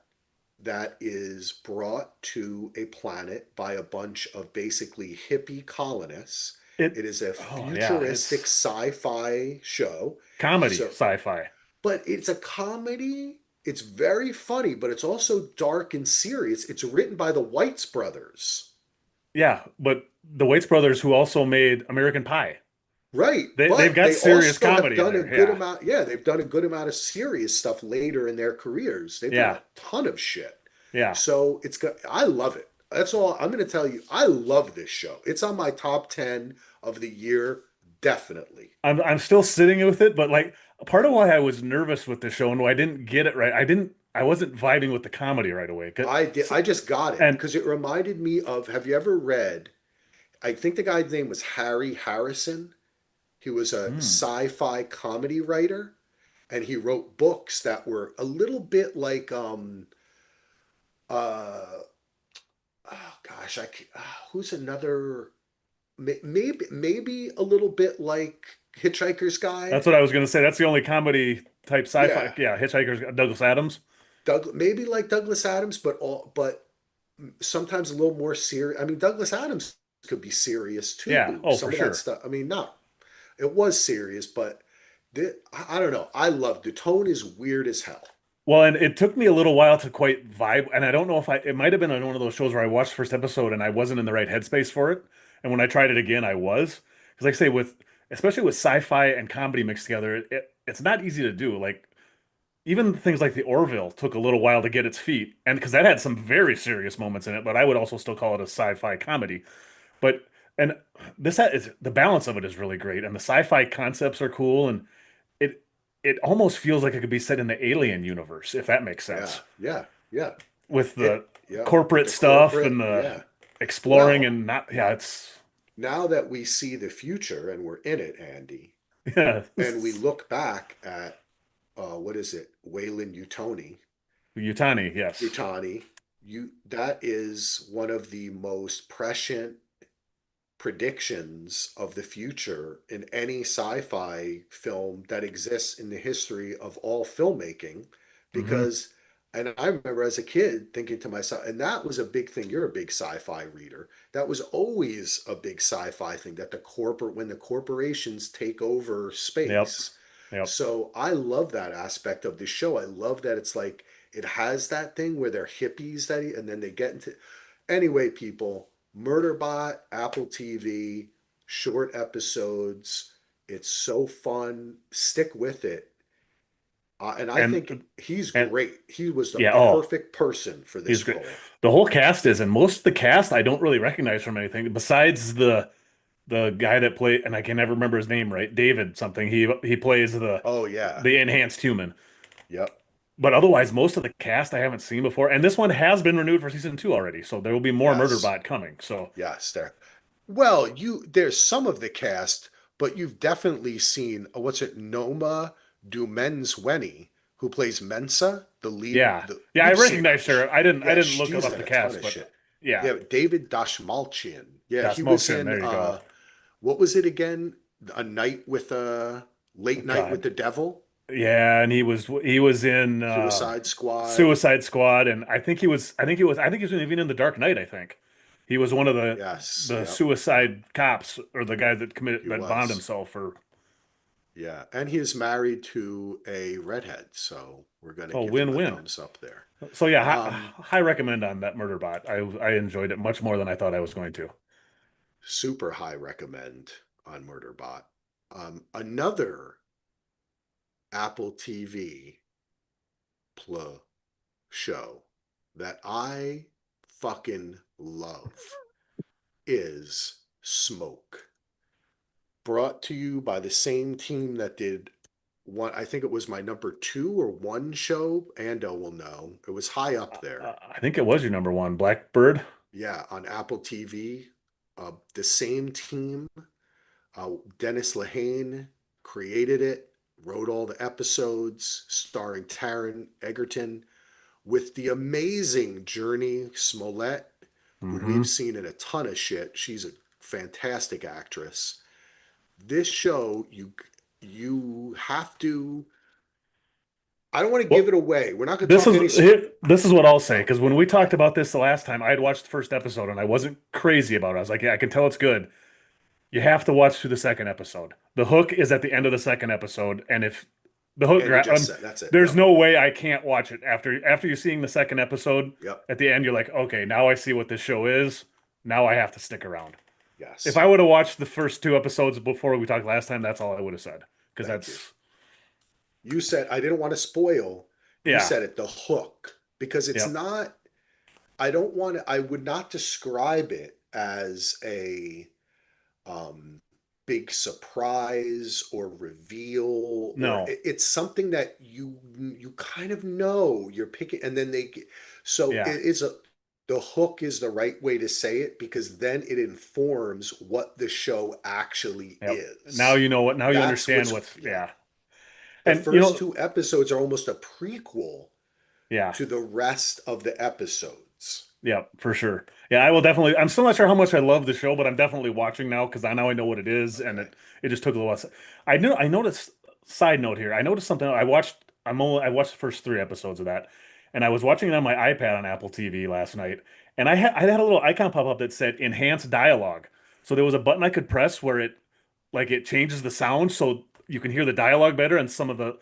that is brought to a planet by a bunch of basically hippie colonists. It. It is a Oh yeah, futuristic it's sci-fi show. comedy So, sci-fi. but it's a comedy. It's very funny, but it's also dark and serious. It's written by the Whites brothers. Yeah, but the Waits brothers who also made American Pie. Right, They've but got they serious also have comedy in done a there. good Yeah. amount. Yeah, they've done a good amount of serious stuff later in their careers. They've done Yeah. a ton of shit. Yeah. So it's got. I love it. That's all I'm going to tell you. I love this show. It's on my top 10 of the year, definitely. I'm still sitting with it, but like part of why I was nervous with the show and why I didn't get it right, I wasn't vibing with the comedy right away. I did. I just got it And because it reminded me of. Have you ever read? I think the guy's name was Harry Harrison. He was a hmm, sci-fi comedy writer, and he wrote books that were a little bit like uh oh gosh, who's another, maybe a little bit like Hitchhiker's that's Guide. what I was gonna say. That's the only comedy type sci-fi. Yeah, Yeah, Hitchhiker's Douglas Adams. Maybe like Douglas Adams, but sometimes a little more serious. I mean, Douglas Adams could be serious Yeah. too. Oh, for Some of that sure. stuff. I mean, not it was serious, but I don't know. I love the tone is weird as hell. Well, and it took me a little while to quite vibe, and I don't know if it might have been on one of those shows where I watched the first episode and I wasn't in the right headspace for it. And when I tried it again, I was. Because like I say, especially with sci-fi and comedy mixed together, it's not easy to do. Like even things like the Orville took a little while to get its feet, and because that had some very serious moments in it, but I would also still call it a sci-fi comedy. But and is the balance of it is really great, and the sci-fi concepts are cool, and it it almost feels like it could be set in the Alien universe, if that makes Yeah, sense, yeah, yeah. with the Yeah, with corporate the stuff and corporate, the yeah. exploring Well, and not. Yeah, it's now that we see the future and we're in it, Andy, yeah. and we look back at what is it, Wayland Yutani, yes. Utani, that is one of the most prescient predictions of the future in any sci-fi film that exists in the history of all filmmaking, Hmm. because and I remember as a kid thinking to myself, and that was a big thing. You're a big sci-fi reader. That was always a big sci-fi thing, that when the corporations take over Yep. space. Yep. So I love that aspect of the show. I love that it's like it has that thing where they're hippies and then they get into. Anyway, people, Murderbot, Apple TV, short episodes. It's so fun. Stick with it. And I think And he's and great. He was the yeah. Oh, perfect person for he's this great. role. The whole cast is, and most of the cast I don't really recognize from anything besides the guy that played, and I can never remember his name right, David something. He plays Oh, yeah. the enhanced human. Yep. But otherwise, most of the cast I haven't seen before, and this one has been renewed for season two already, so there will be more Yes. Murderbot coming. So Yes. There. Well, there's some of the cast, but you've definitely seen what's it, Noma Dumensweni, who plays Mensa, the lead. yeah, yeah, I You've seen her. recognized her. I Yeah, didn't look she's up in the a ton cast, of but shit. yeah, Yeah, David Dashmalchian. Yeah, Das he was Motion. in There you go. what was it again? A night with a Late Night with God, the Devil, yeah, and he was in Suicide Squad. Suicide Squad, and I think he was even in The Dark Knight. I think he was one of Yes, the yep, yep, suicide cops or the guy he that bombed was. himself. Or Yeah, and he is married to a redhead, so we're gonna oh, give him a win-win. thumbs up there. So yeah, Um, high recommend on that Murderbot. I enjoyed it much more than I thought I was going to. Super high recommend on Murderbot. Another Apple TV pl show that I fucking love is Smoke. Brought to you by the same team that did one. I think it was my number two or one show. Ando will know. It was high up there. I think it was your number one, Blackbird. Yeah, on Apple TV. The same team. Dennis Lehane created it, wrote all the episodes, starring Taron Egerton, with the amazing Journey Smollett, who we've Hmm. seen in a ton of shit. She's a fantastic actress. this show, you have to. I don't want to give Well, it away. We're not going to this talk is any. this is what I'll say, Oh, because when we talked okay. about this the last time, I had watched the first episode and I wasn't crazy about it. I was like, yeah, I can tell it's good. You have to watch through the second episode. The hook is at the end of the second episode, and if the hook, And you just said that's it. there's Yep. no way I can't watch it after you seeing the second episode. Yep. At the end, you're like, okay, now I see what this show is. Now I have to stick around. If Yes. I would have watched the first two episodes before we talked last time, that's all I would have said. Because Thank you. that's, You said I didn't want to spoil. You yeah, said it, the hook, because it's yep, not. I don't want to. I would not describe it as a um, big surprise or reveal, or no, it's something that you kind of know you're picking, and then so yeah, it is a. The hook is the right way to say it because then it informs what the show actually yep. Now is. you know what, now you That's understand what's, what's, yeah. yeah. The And, first two episodes are almost a prequel yeah. to the rest of the episodes. Yeah, for sure. Yeah, I will definitely. I'm still not sure how much I love the show, but I'm definitely watching now because I now I know what it is, and Okay. it just took a little while. I knew I noticed. Side note here, I noticed something. I watched the first three episodes of that, and I was watching it on my iPad on Apple TV last night, and I had a little icon pop up that said enhance dialogue. So there was a button I could press where it changes the sound so you can hear the dialogue better, and some of the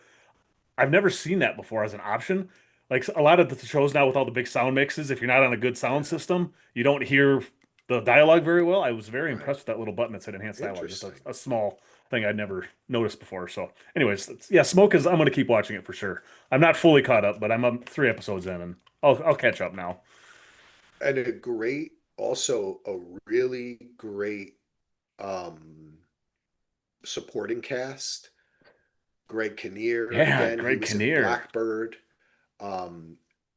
I've never seen that before as an option. Like a lot of the shows now with all the big sound mixes, if you're not on a good sound Yeah. system, you don't hear the dialogue very well. I was very Right. impressed with that little button that said enhanced dialogue, just Interesting. a small thing I'd never noticed before. So, anyways, yeah, Smoke is. I'm going to keep watching it for sure. I'm not fully caught up, but I'm three episodes in, and I'll catch up now. And also a really great um, supporting cast. Greg Kinnear, Yeah, again, he Greg was in Kinnear. Blackbird. Um,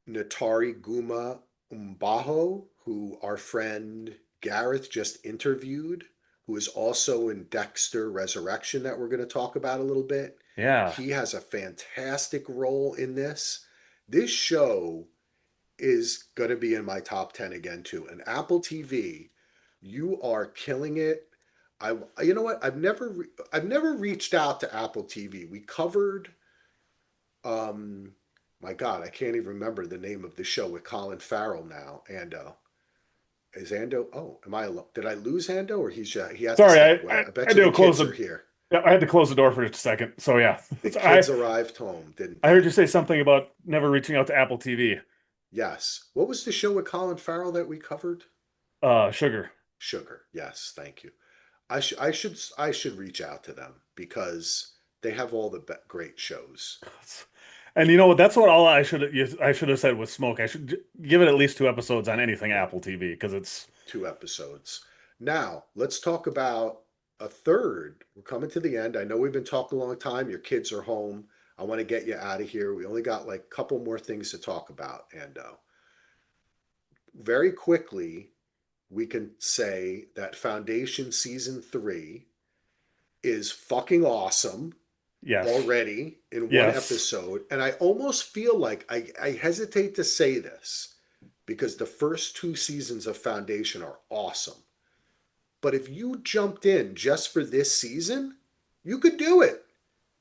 Natari Guma Umbaho, who our friend Gareth just interviewed, who is also in Dexter Resurrection, that we're going to talk about a little bit. Yeah, He has a fantastic role in this. This show is going to be in my top 10 again, too. And Apple TV, you are killing it. You know what? I've never reached out to Apple TV. We covered um, my God, I can't even remember the name of the show with Colin Farrell now. Ando. Is Ando? Oh, am I? Did I lose Ando, or he had to sorry, step away? I I bet you the do close kids are the. here. Yeah, I had to close the door for just a second. So yeah, The So kids arrived home, didn't I heard they? you say something about never reaching out to Apple TV. Yes. What was the show with Colin Farrell that we covered? Sugar. Sugar. Yes, thank you. I should reach out to them because they have all the great shows. And you know what? That's what all I should have said with Smoke. I should give it at least two episodes on anything Yep. Apple TV because it's Two episodes. Now, let's talk about a third. We're coming to the end. I know we've been talking a long time. Your kids are home. I want to get you out of here. We only got like a couple more things to talk about. And very quickly, we can say that Foundation Season 3 is fucking awesome yes, already in one yes. episode. And I almost feel like I hesitate to say this because the first two seasons of Foundation are awesome. But if you jumped in just for this season, you could do it.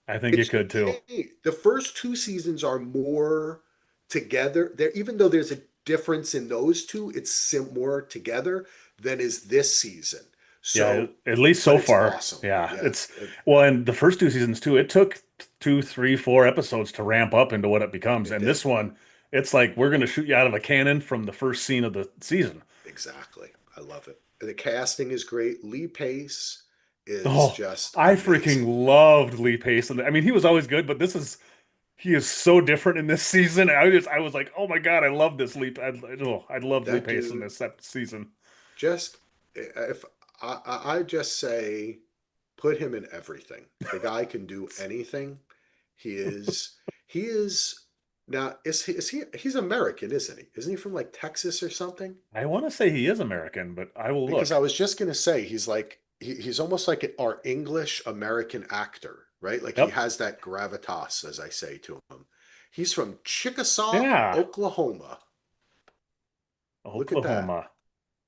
I think you It's could too. the first two seasons are more together. There, even though there's a difference in those two, it's more together than is this season. Yeah, So, at least but so it's far. awesome. Yeah, Yeah, it's well, and the first two seasons too. It took two, three, four episodes to ramp up into what it becomes. it And this did. one, it's like we're gonna shoot you out of a cannon from the first scene of the season. Exactly. I love it. The casting is great. Lee Pace is Oh, just I amazing. freaking loved Lee Pace. I mean, he was always good, but this is he is so different in this season. I was like, oh my God, I love this Lee. I love Lee That Pace in dude this season. just if I just say put him in everything. The guy can do anything. He is he is now he's American, isn't he? Isn't he from like Texas or something? I want to say he is American, but I will Because I look. was just gonna say he's almost like our English American actor, right? Like he Yep. has that gravitas, as I say to him. He's from Chickasaw, Yeah. Oklahoma. Look at that. Oklahoma.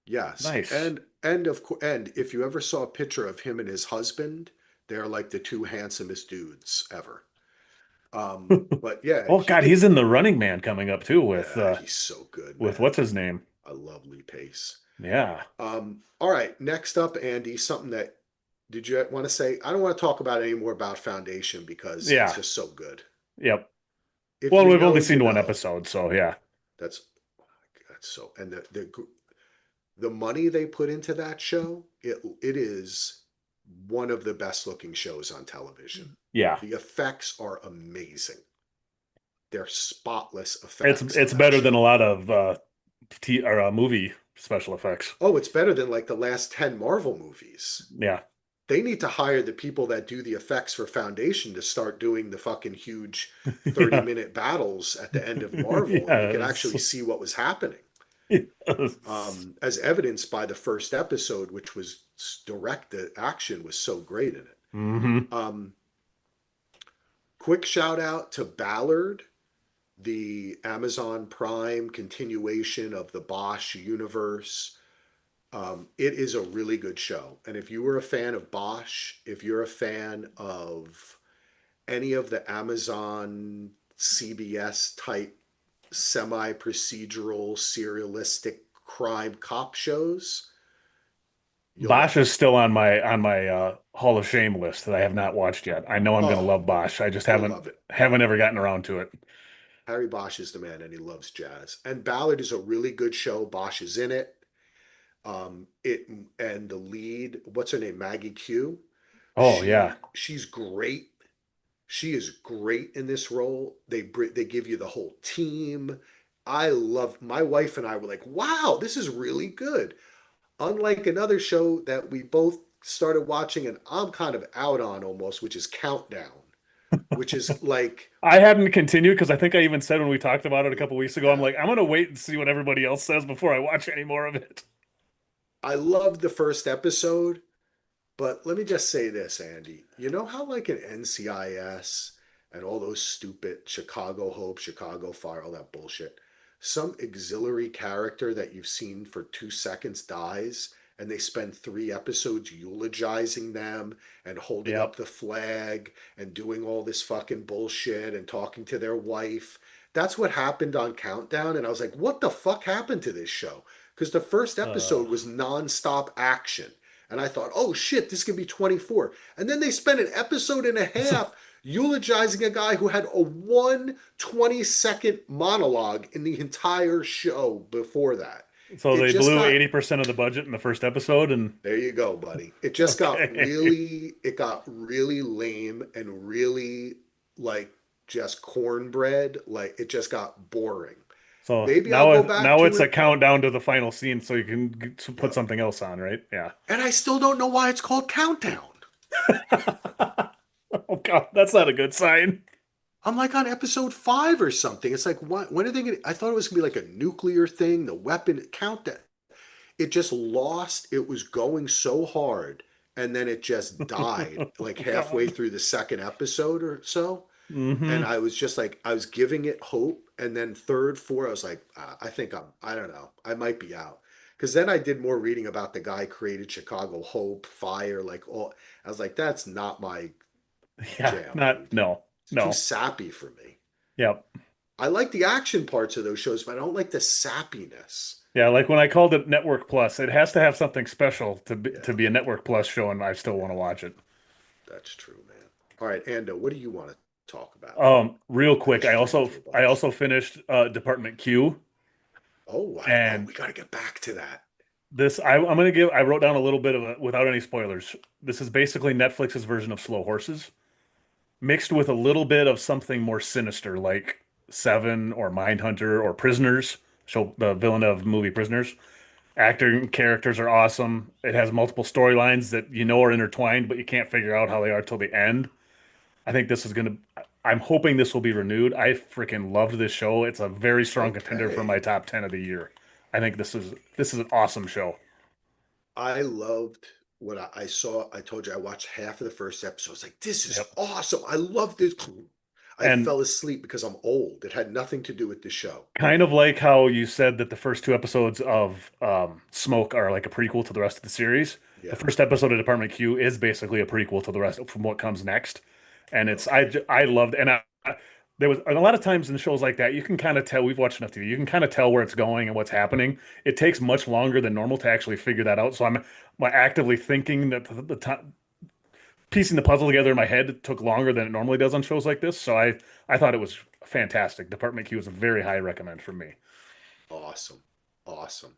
Yes. Nice. And and if you ever saw a picture of him and his husband, they're like the two handsomest dudes ever. But yeah, Oh he God, did. he's in the Running Man coming up too Yeah, he's so good, with man. what's his name? A lovely pace. Yeah. All right, next up, Andy, something that did you want to say? I don't want to talk about any more about Foundation because it's Yeah. just so good. Yep. If Well, you we've know, only you seen one know. episode, so yeah. That's that's so and the money they put into that show, it is one of the best looking shows on television. Yeah. The effects are amazing. They're spotless It's effects on it's that better than a show. lot of movie special effects. Oh, it's better than like the last 10 Marvel movies. Yeah. They need to hire the people that do the effects for Foundation to start doing the fucking huge 30 Yeah. minute battles at the end of Marvel, and you could Yes. actually see what was happening. Yes. As evidenced by the first episode, which was direct, the action was so great in it. Hmm. Um, Quick shout out to Ballard, the Amazon Prime continuation of the Bosch universe. It is a really good show. And if you were a fan of Bosch, if you're a fan of any of the Amazon CBS type semi procedural serialistic crime cop shows, you'll Bosch love it. is still on my Hall of Shame list that I have not watched yet. I know I'm gonna Oh, love Bosch. I just you'll haven't love it. haven't ever gotten around to it. Harry Bosch is the man, and he loves jazz. And Ballard is a really good show. Bosch is in it. It and the lead, what's her name, Maggie Q. Oh yeah. She's great. She is great in this role. They give you the whole team. I love. My wife and I were like, "Wow, this is really good." Unlike another show that we both started watching and I'm kind of out on almost, which is Countdown, which is like, I hadn't continued because I think I even said when we talked about it a couple weeks ago, I'm yeah, like, I'm gonna wait and see what everybody else says before I watch any more of it. I loved the first episode. But let me just say this, Andy. You know how like an NCIS and all those stupid Chicago Hope, Chicago Fire, all that bullshit, some auxiliary character that you've seen for 2 seconds dies, and they spend 3 episodes eulogizing them and holding up Yep. the flag and doing all this fucking bullshit and talking to their wife. That's what happened on Countdown. And I was like, what the fuck happened to this show? Because the first Uh, episode was nonstop action. And I thought, oh shit, this could be 24. And then they spent an episode and a so, half eulogizing a guy who had a 1 20-second monologue in the entire show before that. so It they just blew got, 80% of the budget in the first episode, and there you go, buddy. okay. It got really lame and really like just cornbread. Like it just got boring. So Maybe I'll now go it back now to it's a it. countdown to the final scene, so you can put Yep. something else on, right? Yeah. And I still don't know why it's called Countdown. Oh God, that's not a good sign. I'm like on episode 5 or something. It's like, when are they going to? I thought it was going to be like a nuclear thing, the weapon count that. It just lost. It was going so hard. And then it just died like Oh halfway God. through the second episode or so. And Hmm. I was just like, I was giving it hope. And then third, fourth, I was like, I think I don't know, I might be out. Because then I did more reading about the guy who created Chicago Hope, Fire, like all. I was like, that's not my Yeah, jam, not dude. no, It's too no. sappy for me. Yep. I like the action parts of those shows, but I don't like the sappiness. Yeah, like when I called it Network Plus, it has to have something special to Yeah, be a Network Plus show, and I still want to yeah, watch it. that's true, man. All right, Ando, what do you want to talk about? Real I know quick, you're going through a I bunch. also finished Department Q, Oh, and we got to get back to that. I'm gonna give I wrote down a little bit of it without any spoilers. This is basically Netflix's version of Slow Horses, mixed with a little bit of something more sinister, like Seven or Mindhunter or Prisoners. So the Villeneuve movie Prisoners. Actor and characters are awesome. It has multiple storylines that you know are intertwined, but you can't figure out how they are till the end. I think this is gonna. I'm hoping this will be renewed. I freaking loved this show. It's a very strong contender for my Okay. top 10 of the year. I think this is an awesome show. I loved what I saw. I told you I watched half of the first episode. I was like, this is Yep. awesome. I love this. I And fell asleep because I'm old. It had nothing to do with the show. kind of like how you said that the first two episodes of Smoke are like a prequel to the rest of the series. The Yeah. first episode of Department Q is basically a prequel to the rest from what comes next, and it's Okay. I loved and there was and a lot of times in shows like that you can kind of tell we've watched enough TV you can kind of tell where it's going and what's happening. It takes much longer than normal to actually figure that out. So I'm actively thinking that the time piecing the puzzle together in my head took longer than it normally does on shows like this. So I thought it was fantastic. Department Q is a very high recommend for me. Awesome. Awesome.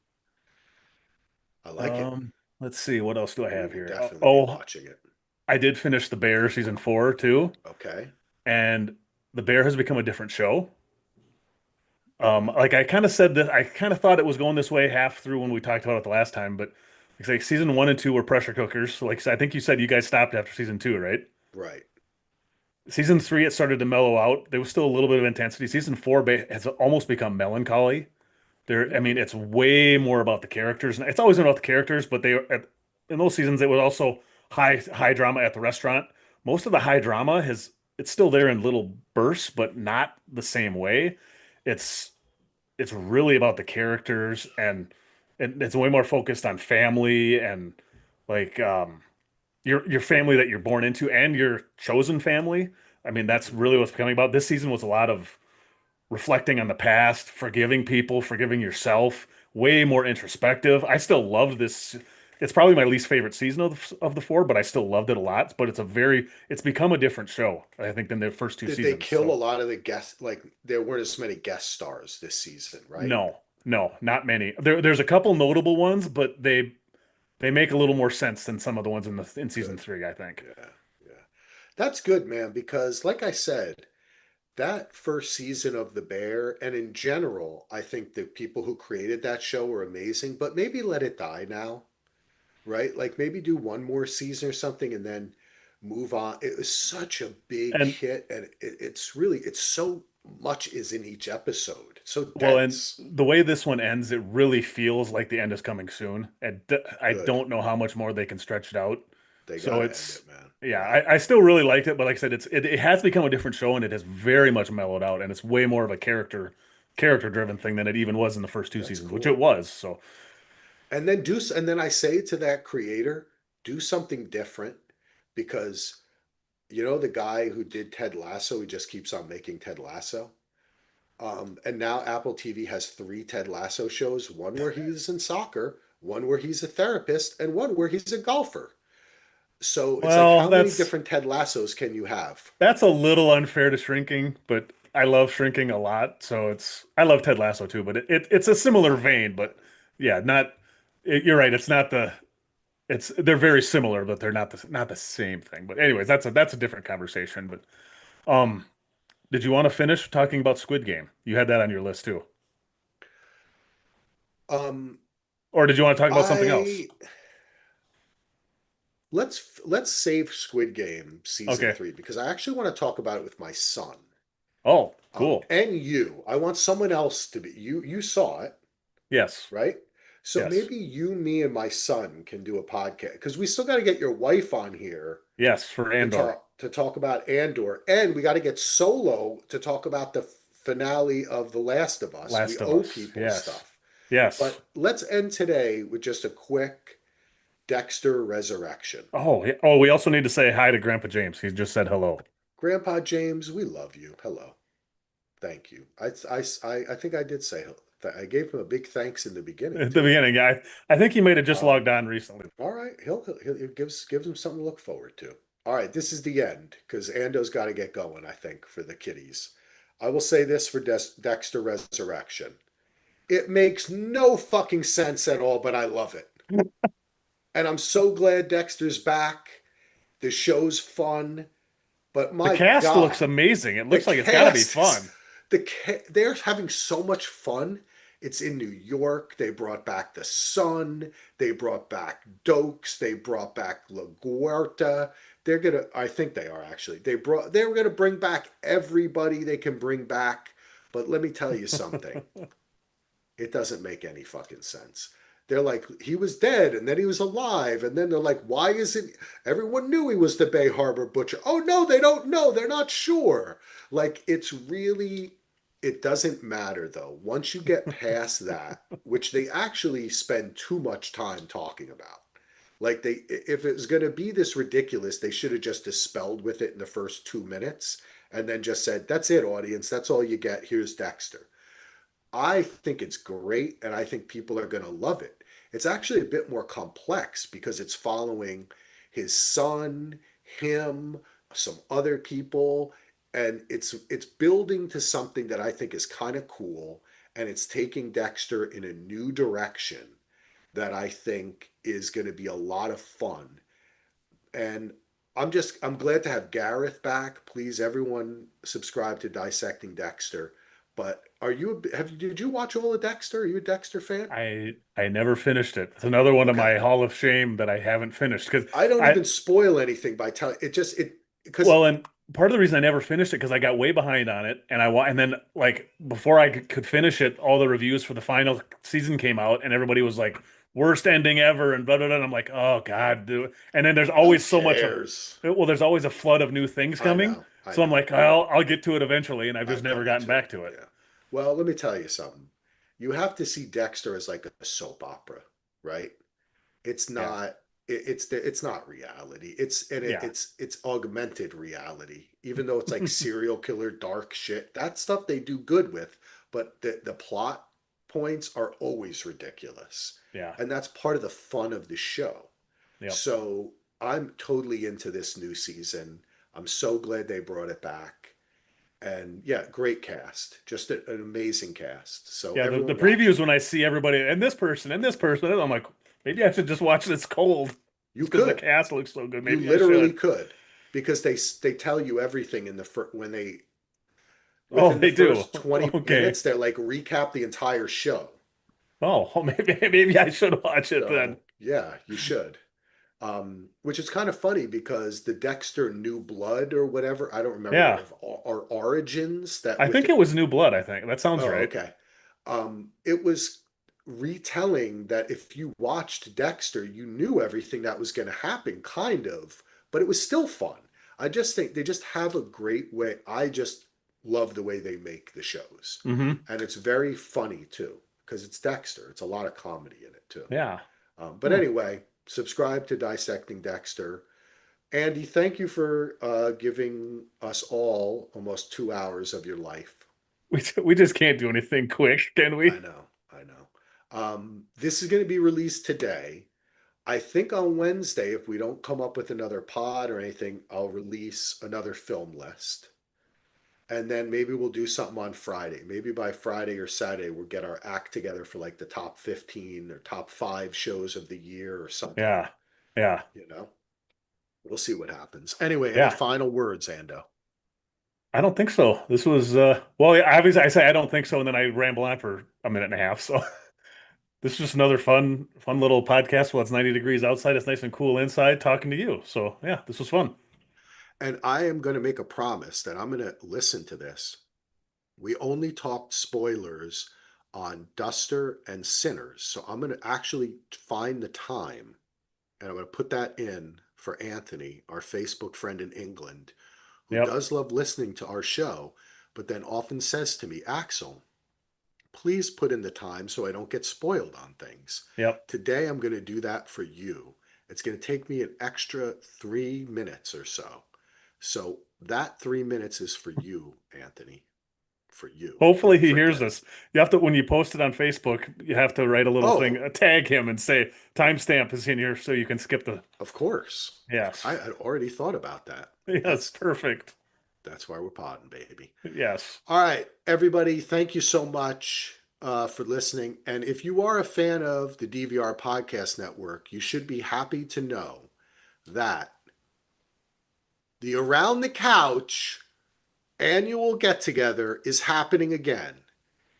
I like it. Um, let's see, what else do I We have will here? definitely be Oh, watching it. I did finish The Bear season 4 too, Okay. and The Bear has become a different show. Hmm. Like I kind of said that I kind of thought it was going this way half through when we talked about it the last time, but like season 1 and 2 were pressure cookers. So, like I think you said you guys stopped after season 2, right? Right. Season 3 it started to mellow out. There was still a little bit of intensity. Season 4 has almost become melancholy. I mean, Hmm. it's way more about the characters. It's always been about the characters, but in those seasons it was also high drama at the restaurant. Most of the high drama has it's still there in little bursts, but not the same way. It's it's really about the characters and it's way more focused on family and like your family that you're born into and your chosen family. I mean, that's Hmm. really what's becoming about. This season was a lot of reflecting on the past, forgiving people, forgiving yourself, way more introspective. I still love this. It's probably my least favorite season of the four, but I still loved it a lot. But it's become a different show, I think, than the first two Did they seasons. kill a So lot of the guests? Like, there weren't as many guest stars this season, right? no, no, not many. There's a couple notable ones, but they make a little more sense than some of the ones in season Good. 3, I think. Yeah. Yeah. That's good, man, because like I said, that first season of The Bear, and in general, I think the people who created that show were amazing, but maybe let it die now, right? Like maybe do one more season or something and then move on. It was such a big And hit, and it's really, it's so much is in each episode. It's so well, and dense. the way this one ends, it really feels like the end is coming soon. And I Good. don't know how much more they can stretch it out. They So gotta end it's it, man. yeah, Yeah, I still really liked it, but like I said, it has become a different show and it has very much mellowed out and it's way more of a character driven thing than it even was in the first two that's seasons, which it cool. was. So And then I say to that creator, do something different because you know the guy who did Ted Lasso, he just keeps on making Ted Lasso. And now Apple TV has three Ted Lasso shows, one where he's in soccer, one where he's a therapist, and one where he's a golfer. So it's like, well, how many different Ted Lassos can you have? that's a little unfair to Shrinking, but I love Shrinking a lot. So I love Ted Lasso too, but it's a similar I know, vein, I but know. yeah, you're right. It's not they're very similar, but they're not the same thing. But anyways, that's a different conversation. But um, did you want to finish talking about Squid Game? You had that on your list too, Um, or did you want to talk about something else? I let's save Squid Game season Okay. three because I actually want to talk about it with my son. Oh, cool. And you. I want someone else to be. You saw it, Yes. right? So Yes. maybe you, me, and my son can do a podcast because we still got to get your wife on here Yes, for Andor. to talk about Andor, and we got to get Solo to talk about the finale of The Last of Us. We Last of owe Us. people Yes. stuff. Yes. But let's end today with just a quick Dexter resurrection. Oh, yeah. Oh, we also need to say hi to Grandpa James. He just said hello. Grandpa James, we love you. Hello. Thank you. I think I did say I gave him a big thanks in the beginning At the too. beginning, yeah, I think he might have just Um, logged on recently. all right, it gives him something to look forward to. All right, this is the end because Ando's got to get going. I think for the kiddies, I will say this for Dexter Resurrection. It makes no fucking sense at all, but I love it, and I'm so glad Dexter's back. The show's fun, but The my cast looks God, amazing. It the looks like it's got to be cast is fun. they're having so much fun. It's in New York. They brought back the Sun. They brought back Dokes. They brought back LaGuardia. They're gonna. I think they are actually. They were gonna bring back everybody they can bring back. But let me tell you something. It doesn't make any fucking sense. they're like, he was dead and then he was alive. And then they're like, why isn't everyone knew he was the Bay Harbor Butcher? Oh, no, they don't know. They're not sure. Like, it's really, it doesn't matter though. Once you get past that, which they actually spend too much time talking about. Like they, if it was going to be this ridiculous, they should have just dispelled with it in the first 2 minutes and then just said, "That's it, audience. That's all you get. Here's Dexter." I think it's great, and I think people are going to love it. It's actually a bit more complex because it's following his son, him, some other people, and it's building to something that I think is kind of cool, and it's taking Dexter in a new direction that I think is going to be a lot of fun. And I'm glad to have Gareth back. Please, everyone, subscribe to Dissecting Dexter. But did you watch all of Dexter? Are you a Dexter fan? I never finished it. It's another one of Okay. my Hall of Shame that I haven't finished because I don't I even spoil anything by telling it because well, and part of the reason I never finished it because I got way behind on it, and and then like before I could finish it, all the reviews for the final season came out, and everybody was like worst ending ever, and blah blah blah. And I'm like, oh God, dude. And then there's who always so much of cares? there's always a flood of new things I coming, know, I so I'm know. like, I'll get to it eventually, and I've just I'm never going gotten to. back to it. Yeah. Well, let me tell you something. You have to see Dexter as like a soap opera, right? It's Yeah, not it's not reality. yeah, It's augmented reality. Even though it's like serial killer dark shit, that stuff they do good with, but the plot points are always ridiculous. yeah, And that's part of the fun of the show. yep. So I'm totally into this new season. I'm so glad they brought it back. And yeah, great cast. Just an amazing cast. So Yeah, the everyone watch previews it. when I see everybody and this person, and I'm like, maybe I should just watch this cold You just because the could. cast looks so good. You Maybe I literally should. could because they tell you everything in the when they Oh, within the they do. first 20 Okay. minutes they're like recap the entire show. Oh, maybe I should watch it then. So yeah, you should. Which is kind of funny because the Dexter New Blood or whatever, I don't remember Yeah, or Origins that I with think it. it was New Blood. I think that sounds Oh, right. okay. It was retelling that if you watched Dexter, you knew everything that was going to happen, kind of, but it was still fun. I just think they just have a great way. I just love the way they make the shows. Hmm. And it's very funny too, because it's Dexter. It's a lot of comedy in it too. Yeah. But Hmm. anyway, subscribe to Dissecting Dexter. Andy, thank you for giving us all almost 2 hours of your life. We just can't do anything quick, can I we? know, I know. This is going to be released today. I think on Wednesday, if we don't come up with another pod or anything, I'll release another film list. And then maybe we'll do something on Friday. Maybe by Friday or Saturday, we'll get our act together for like the top 15 or top 5 shows of the year or something. Yeah. Yeah. You know, we'll see what happens. Anyway, any Yeah. final words, Ando? I don't think so. This was well, yeah, obviously I say I don't think so, and then I ramble on for a minute and a half. So this is just another fun little podcast. Well, it's 90 degrees outside. It's nice and cool inside talking to you. So yeah, this was fun. And I am going to make a promise that I'm going to listen to this. We only talked spoilers on Duster and Sinners. So I'm going to actually find the time and I'm going to put that in for Anthony, our Facebook friend in England, who Yep. does love listening to our show, but then often says to me, Axel, please put in the time so I don't get spoiled on things. Yep. Today I'm going to do that for you. It's going to take me an extra 3 minutes or so. So that 3 minutes is for you, Anthony. For you. Hopefully Don't he hears forget. this. You have to when you post it on Facebook, you have to write a little thing, Oh, tag him and say timestamp is in here so you can skip the of course. I yes. had already thought about that. Yes, That's perfect. that's why we're podding, baby. Yes. All right, everybody, thank you so much for listening. And if you are a fan of the DVR Podcast Network, you should be happy to know that the Around the Couch annual get together is happening again.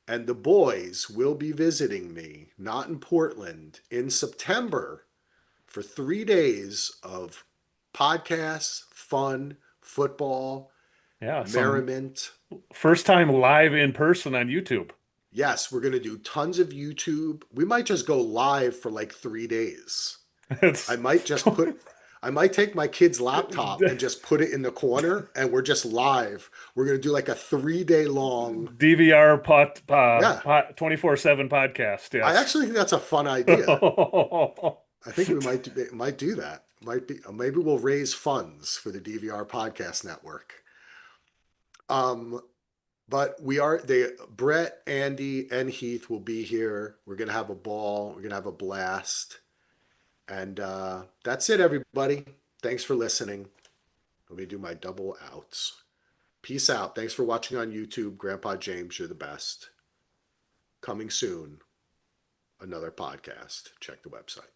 And the boys will be visiting me, not in Portland, in September for 3 days of podcasts, fun, football, Yeah, some merriment. first time live in person on YouTube. Yes, we're going to do tons of YouTube. We might just go live for like 3 days. I It's might just put, I might take my kid's laptop and just put it in the corner and we're just live. We're going to do like a 3 day long. DVR 24/7 podcast. I Yes. actually think that's a fun idea. I think we might do that. Might be maybe we'll raise funds for the DVR podcast network. Um, but we are they Brett, Andy, and Heath will be here. We're gonna have a ball. We're gonna have a blast. And that's it, everybody. Thanks for listening. Let me do my double outs. Peace out. Thanks for watching on YouTube. Grandpa James, you're the best. Coming soon, another podcast. Check the website.